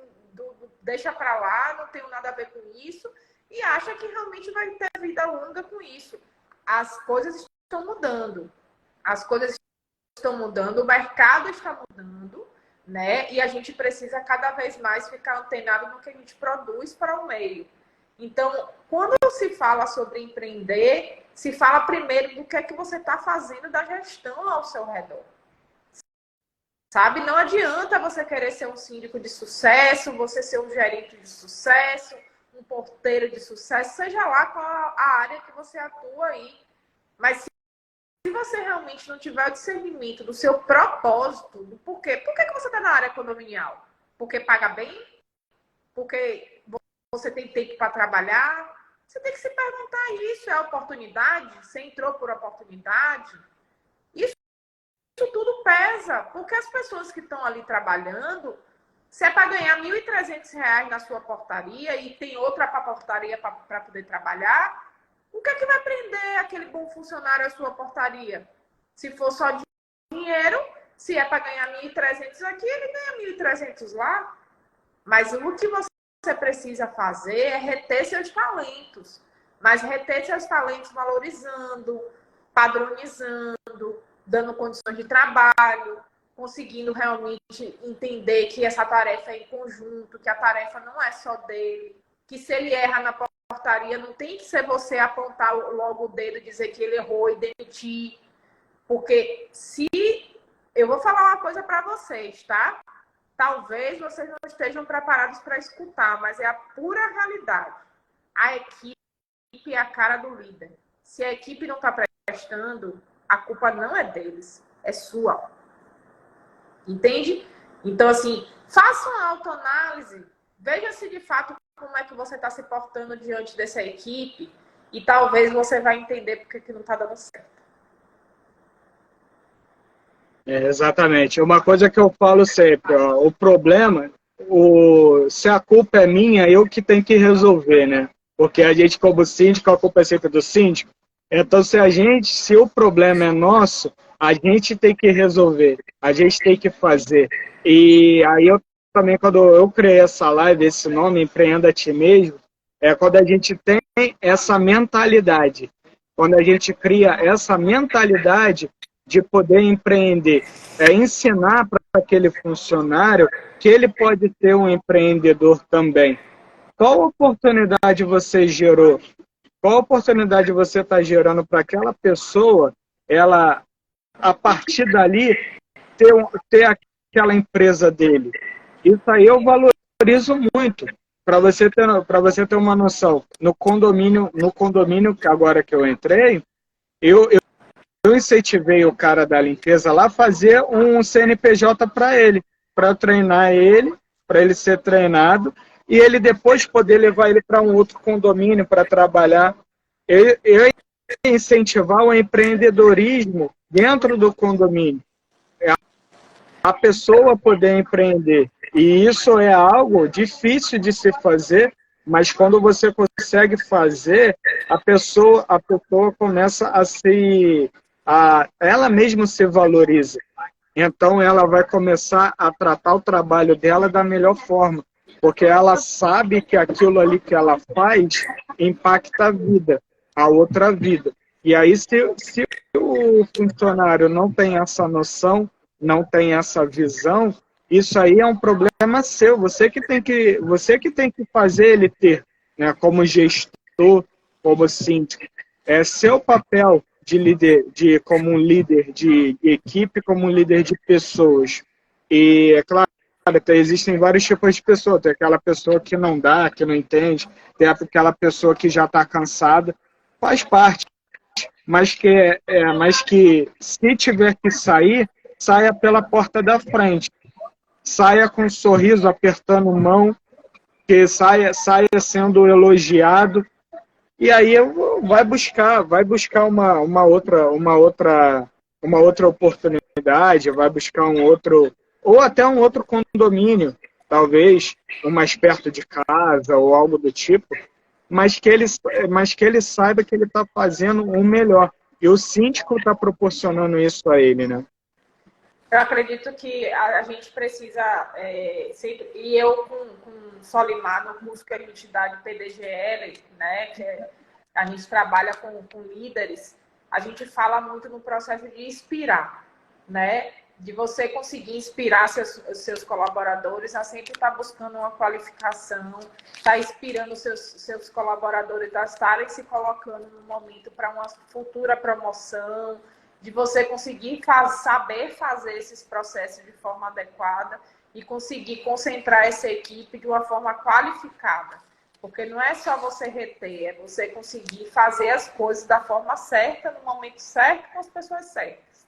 S2: deixa para lá, não tem nada a ver com isso, e acha que realmente vai ter vida longa com isso. As coisas estão mudando. As coisas estão mudando, o mercado está mudando, né? E a gente precisa cada vez mais ficar antenado no que a gente produz para o meio. Então, quando se fala sobre empreender, se fala primeiro do que é que você está fazendo da gestão ao seu redor. Sabe? Não adianta você querer ser um síndico de sucesso, você ser um gerente de sucesso, um porteiro de sucesso, seja lá qual a área que você atua aí. Mas se você realmente não tiver o discernimento do seu propósito, do porquê. Por que você está na área condominial? Porque paga bem? Porque você tem tempo para trabalhar? Você tem que se perguntar isso. É oportunidade? Você entrou por oportunidade? Isso tudo pesa. Porque as pessoas que estão ali trabalhando, se é para ganhar R$ 1.300 na sua portaria e tem outra para portaria para poder trabalhar, o que é que vai prender aquele bom funcionário à sua portaria? Se for só dinheiro, se é para ganhar 1.300 aqui, ele ganha 1.300 lá. Mas o que você precisa fazer é reter seus talentos. Mas reter seus talentos valorizando, padronizando, dando condições de trabalho, conseguindo realmente entender que essa tarefa é em conjunto, que a tarefa não é só dele, que se ele erra na portaria, não tem que ser você apontar logo o dedo e dizer que ele errou e demitir. Porque se... Eu vou falar uma coisa para vocês, tá? Talvez vocês não estejam preparados para escutar, mas é a pura realidade. A equipe é a cara do líder. Se a equipe não está prestando, a culpa não é deles, é sua. Entende? Então, assim, faça uma autoanálise, veja se de fato como é que você está se portando diante dessa equipe e talvez você vai entender porque que não está dando certo.
S1: Exatamente. Uma coisa que eu falo sempre, ó, o problema, se a culpa é minha, eu que tenho que resolver, né? Porque a gente, como síndico, a culpa é sempre do síndico. Então, se o problema é nosso, a gente tem que resolver, a gente tem que fazer. E aí eu também, quando eu criei essa live, esse nome, Empreenda a Ti Mesmo, é quando a gente tem essa mentalidade. Quando a gente cria essa mentalidade de poder empreender, ensinar para aquele funcionário que ele pode ser um empreendedor também. Qual oportunidade você gerou? Qual oportunidade você está gerando para aquela pessoa, ela, a partir dali, ter aquela empresa dele? Isso aí eu valorizo muito. Para você ter uma noção, no condomínio que agora que eu entrei, eu incentivei o cara da limpeza lá a fazer um CNPJ para treinar ele, para ele ser treinado, e ele depois poder levar ele para um outro condomínio para trabalhar. Eu incentivar o empreendedorismo dentro do condomínio, a pessoa poder empreender. E isso é algo difícil de se fazer, mas quando você consegue fazer, a pessoa começa ela mesma se valoriza. Então ela vai começar a tratar o trabalho dela da melhor forma, porque ela sabe que aquilo ali que ela faz impacta a vida, a outra vida. E aí, se o funcionário não tem essa noção, não tem essa visão, isso aí é um problema seu. Você que tem que fazer ele ter, né, como gestor, como síndico. É seu papel de líder, como um líder de equipe, como um líder de pessoas. E é claro, existem vários tipos de pessoas. Tem aquela pessoa que não dá, que não entende, tem aquela pessoa que já está cansada. Faz parte, mas que se tiver que sair, saia pela porta da frente. Saia com um sorriso, apertando mão, que saia sendo elogiado. E aí vai buscar uma outra oportunidade, vai buscar um outro, ou até um outro condomínio, talvez um mais perto de casa ou algo do tipo, mas que ele saiba que ele está fazendo o melhor. E o síndico está proporcionando isso a ele, né?
S2: Eu acredito que a gente precisa sempre, e eu com Solimar, no curso que a gente dá de PDGL, né, a gente trabalha com líderes, a gente fala muito no processo de inspirar, né, de você conseguir inspirar seus colaboradores a sempre estar buscando uma qualificação, estar inspirando seus colaboradores a estarem se colocando no momento para uma futura promoção, de você conseguir saber fazer esses processos de forma adequada e conseguir concentrar essa equipe de uma forma qualificada. Porque não é só você reter, é você conseguir fazer as coisas da forma certa, no momento certo, com as pessoas certas,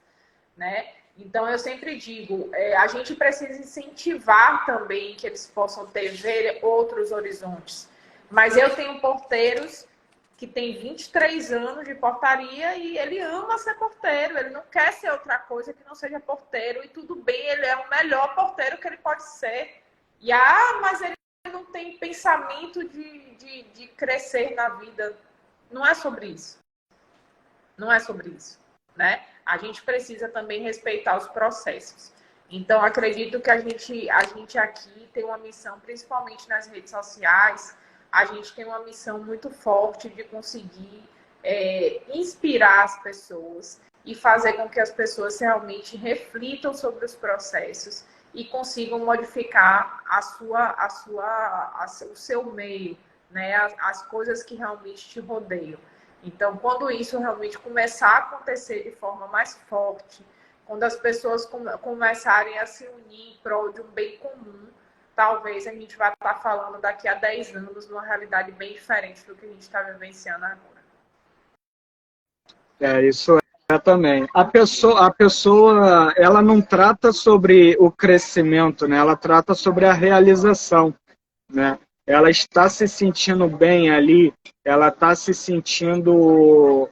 S2: né? Então, eu sempre digo, a gente precisa incentivar também que eles possam ver outros horizontes. Mas eu tenho porteiros que tem 23 anos de portaria e ele ama ser porteiro, ele não quer ser outra coisa que não seja porteiro, e tudo bem, ele é o melhor porteiro que ele pode ser. Mas ele não tem pensamento de crescer na vida. Não é sobre isso. Não é sobre isso, né? A gente precisa também respeitar os processos. Então, acredito que a gente aqui tem uma missão, principalmente nas redes sociais, a gente tem uma missão muito forte de conseguir inspirar as pessoas e fazer com que as pessoas realmente reflitam sobre os processos e consigam modificar o seu meio, né? As coisas que realmente te rodeiam. Então, quando isso realmente começar a acontecer de forma mais forte, quando as pessoas começarem a se unir em prol de um bem comum, talvez a gente vai estar falando daqui a 10 anos numa realidade bem diferente do que a gente está vivenciando agora.
S1: Isso também. A pessoa, ela não trata sobre o crescimento, né? Ela trata sobre a realização, né? Ela está se sentindo bem ali, ela está se sentindo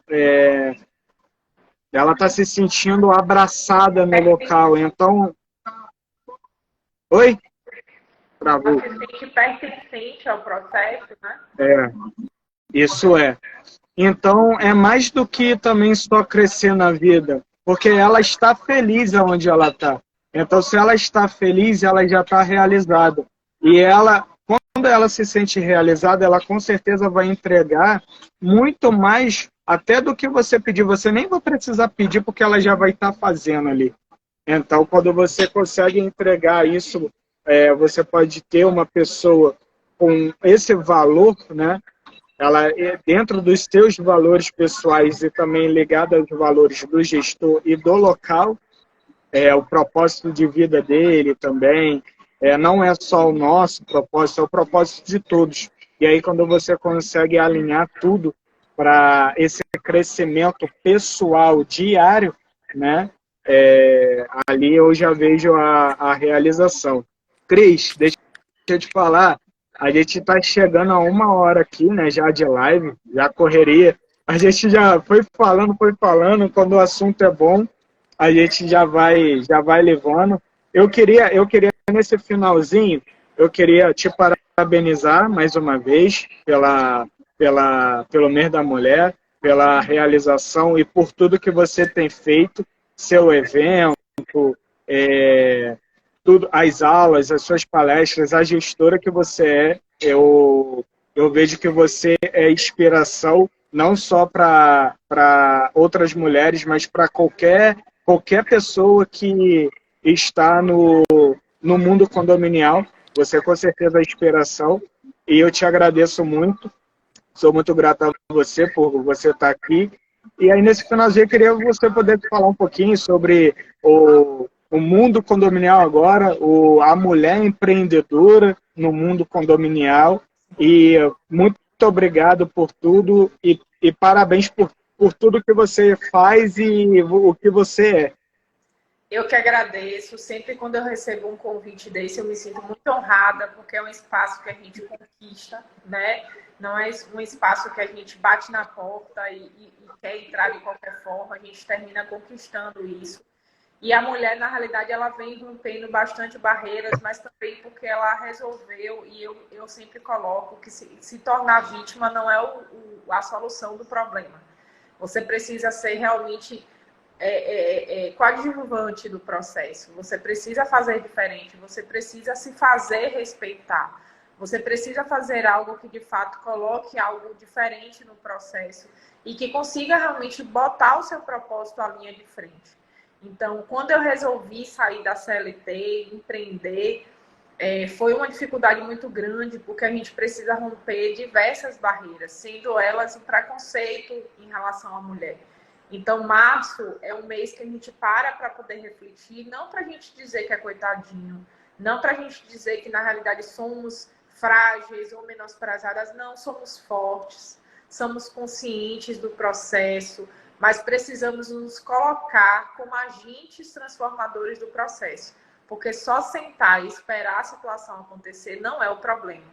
S1: ela está se sentindo abraçada no local. Então, oi? Travou.
S2: Ela se sente pertencente ao processo, né?
S1: É, isso é. Então, é mais do que também só crescer na vida, porque ela está feliz aonde ela está. Então, se ela está feliz, ela já está realizada. E ela, quando ela se sente realizada, ela com certeza vai entregar muito mais até do que você pedir. Você nem vai precisar pedir, porque ela já vai estar fazendo ali. Então, quando você consegue entregar isso, você pode ter uma pessoa com esse valor, né? Ela é dentro dos seus valores pessoais e também ligada aos valores do gestor e do local, o propósito de vida dele também, não é só o nosso propósito, é o propósito de todos. E aí, quando você consegue alinhar tudo para esse crescimento pessoal diário, né, ali eu já vejo a realização. Cris, deixa eu te falar, a gente está chegando a 1 hora aqui, né, já de live, já correria. A gente já foi falando, quando o assunto é bom, a gente já vai levando. Eu queria nesse finalzinho, eu queria te parabenizar mais uma vez pelo mês da mulher, pela realização e por tudo que você tem feito, seu evento, tudo, as aulas, as suas palestras, a gestora que você é, eu vejo que você é inspiração não só para outras mulheres, mas para qualquer pessoa que está no mundo condominial. Você com certeza é inspiração e eu te agradeço muito. Sou muito grato a você por você estar aqui. E aí, nesse finalzinho, eu queria você poder falar um pouquinho sobre o mundo condominial agora, a mulher empreendedora no mundo condominial. E muito obrigado por tudo e parabéns por tudo que você faz e o que você é.
S2: Eu que agradeço. Sempre quando eu recebo um convite desse, eu me sinto muito honrada, porque é um espaço que a gente conquista, né? Não é um espaço que a gente bate na porta e quer entrar de qualquer forma, a gente termina conquistando isso. E a mulher, na realidade, ela vem rompendo bastante barreiras, mas também porque ela resolveu, e eu sempre coloco que se tornar vítima não é a solução do problema. Você precisa ser realmente coadjuvante do processo. Você precisa fazer diferente, você precisa se fazer respeitar. Você precisa fazer algo que, de fato, coloque algo diferente no processo e que consiga realmente botar o seu propósito à linha de frente. Então, quando eu resolvi sair da CLT, empreender, foi uma dificuldade muito grande, porque a gente precisa romper diversas barreiras, sendo elas um preconceito em relação à mulher. Então, março é um mês que a gente para poder refletir, não para a gente dizer que é coitadinho, não para a gente dizer que, na realidade, somos frágeis ou menosprezadas, não, somos fortes, somos conscientes do processo, mas precisamos nos colocar como agentes transformadores do processo, porque só sentar e esperar a situação acontecer não é o problema.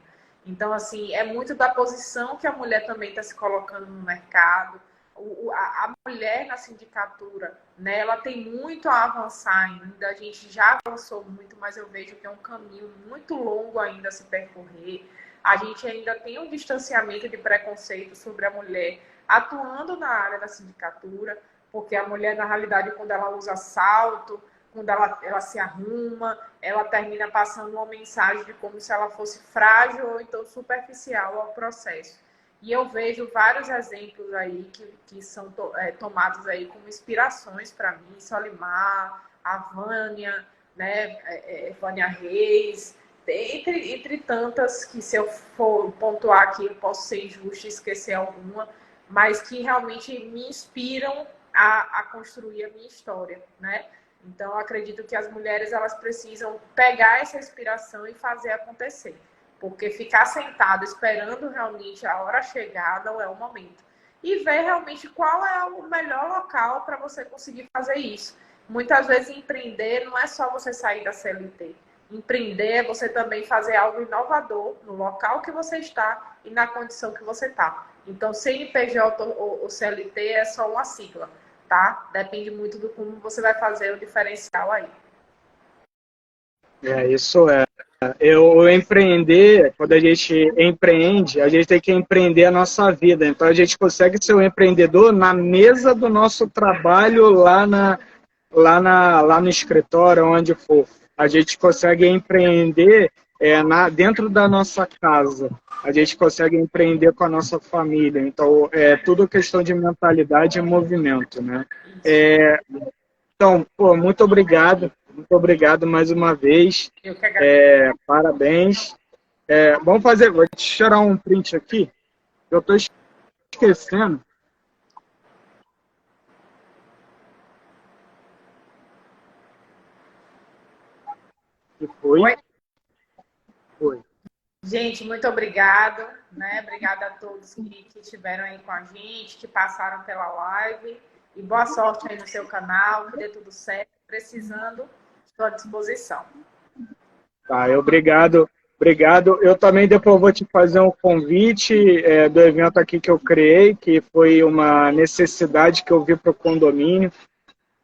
S2: Então, assim, é muito da posição que a mulher também está se colocando no mercado. A mulher na sindicatura, né, ela tem muito a avançar ainda, a gente já avançou muito, mas eu vejo que é um caminho muito longo ainda a se percorrer. A gente ainda tem um distanciamento de preconceito sobre a mulher atuando na área da sindicatura, porque a mulher, na realidade, quando ela usa salto, quando ela se arruma, ela termina passando uma mensagem de como se ela fosse frágil ou então superficial ao processo. E eu vejo vários exemplos aí que são tomados aí como inspirações para mim, Solimar, a Vânia, né, Vânia Reis, entre tantas que, se eu for pontuar aqui, eu posso ser injusta e esquecer alguma, mas que realmente me inspiram a construir a minha história, né? Então, eu acredito que as mulheres, elas precisam pegar essa inspiração e fazer acontecer. Porque ficar sentado esperando realmente a hora chegar não é o momento. E ver realmente qual é o melhor local para você conseguir fazer isso. Muitas vezes empreender não é só você sair da CLT. Empreender é você também fazer algo inovador no local que você está e na condição que você está. Então, CNPJ ou CLT é só uma sigla. tá? Depende muito do como você vai fazer o diferencial aí.
S1: Isso é. Eu empreender, quando a gente empreende, a gente tem que empreender a nossa vida. Então, a gente consegue ser um empreendedor na mesa do nosso trabalho, lá no escritório, onde for. A gente consegue empreender dentro da nossa casa. A gente consegue empreender com a nossa família. Então, é tudo questão de mentalidade e movimento, né? Então, pô, muito obrigado. Muito obrigado mais uma vez.
S2: Eu que agradeço.
S1: Parabéns. Vamos vou te tirar um print aqui. Eu estou esquecendo. Que foi? Foi.
S2: Gente, muito obrigado, né? Obrigada a todos que estiveram aí com a gente, que passaram pela live. E boa sorte aí no seu canal, que dê tudo certo. Precisando, estou à disposição.
S1: Tá, obrigado. Obrigado. Eu também depois vou te fazer um convite do evento aqui que eu criei, que foi uma necessidade que eu vi para o condomínio,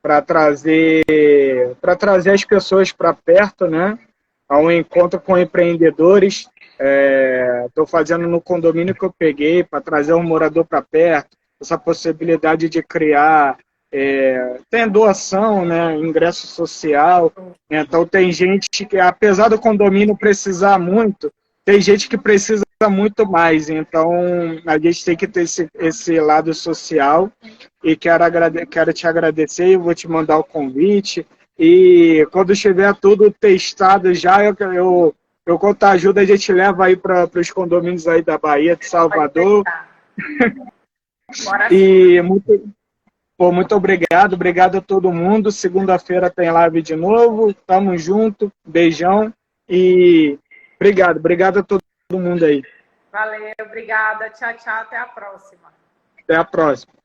S1: para trazer as pessoas para perto, né? A um encontro com empreendedores. Estou fazendo no condomínio que eu peguei para trazer um morador para perto, essa possibilidade de criar. Tem doação, né, ingresso social. Então tem gente que, apesar do condomínio precisar muito, tem gente que precisa muito mais. Então a gente tem que ter esse lado social. E quero te agradecer e vou te mandar o convite. E quando estiver tudo testado já, eu conto a ajuda, a gente leva aí para os condomínios aí da Bahia, de Salvador. E muito obrigado. Obrigado a todo mundo. Segunda-feira tem live de novo. Tamo junto. Beijão. E obrigado a todo mundo aí.
S2: Valeu, obrigada. Tchau, tchau. Até a próxima.
S1: Até a próxima.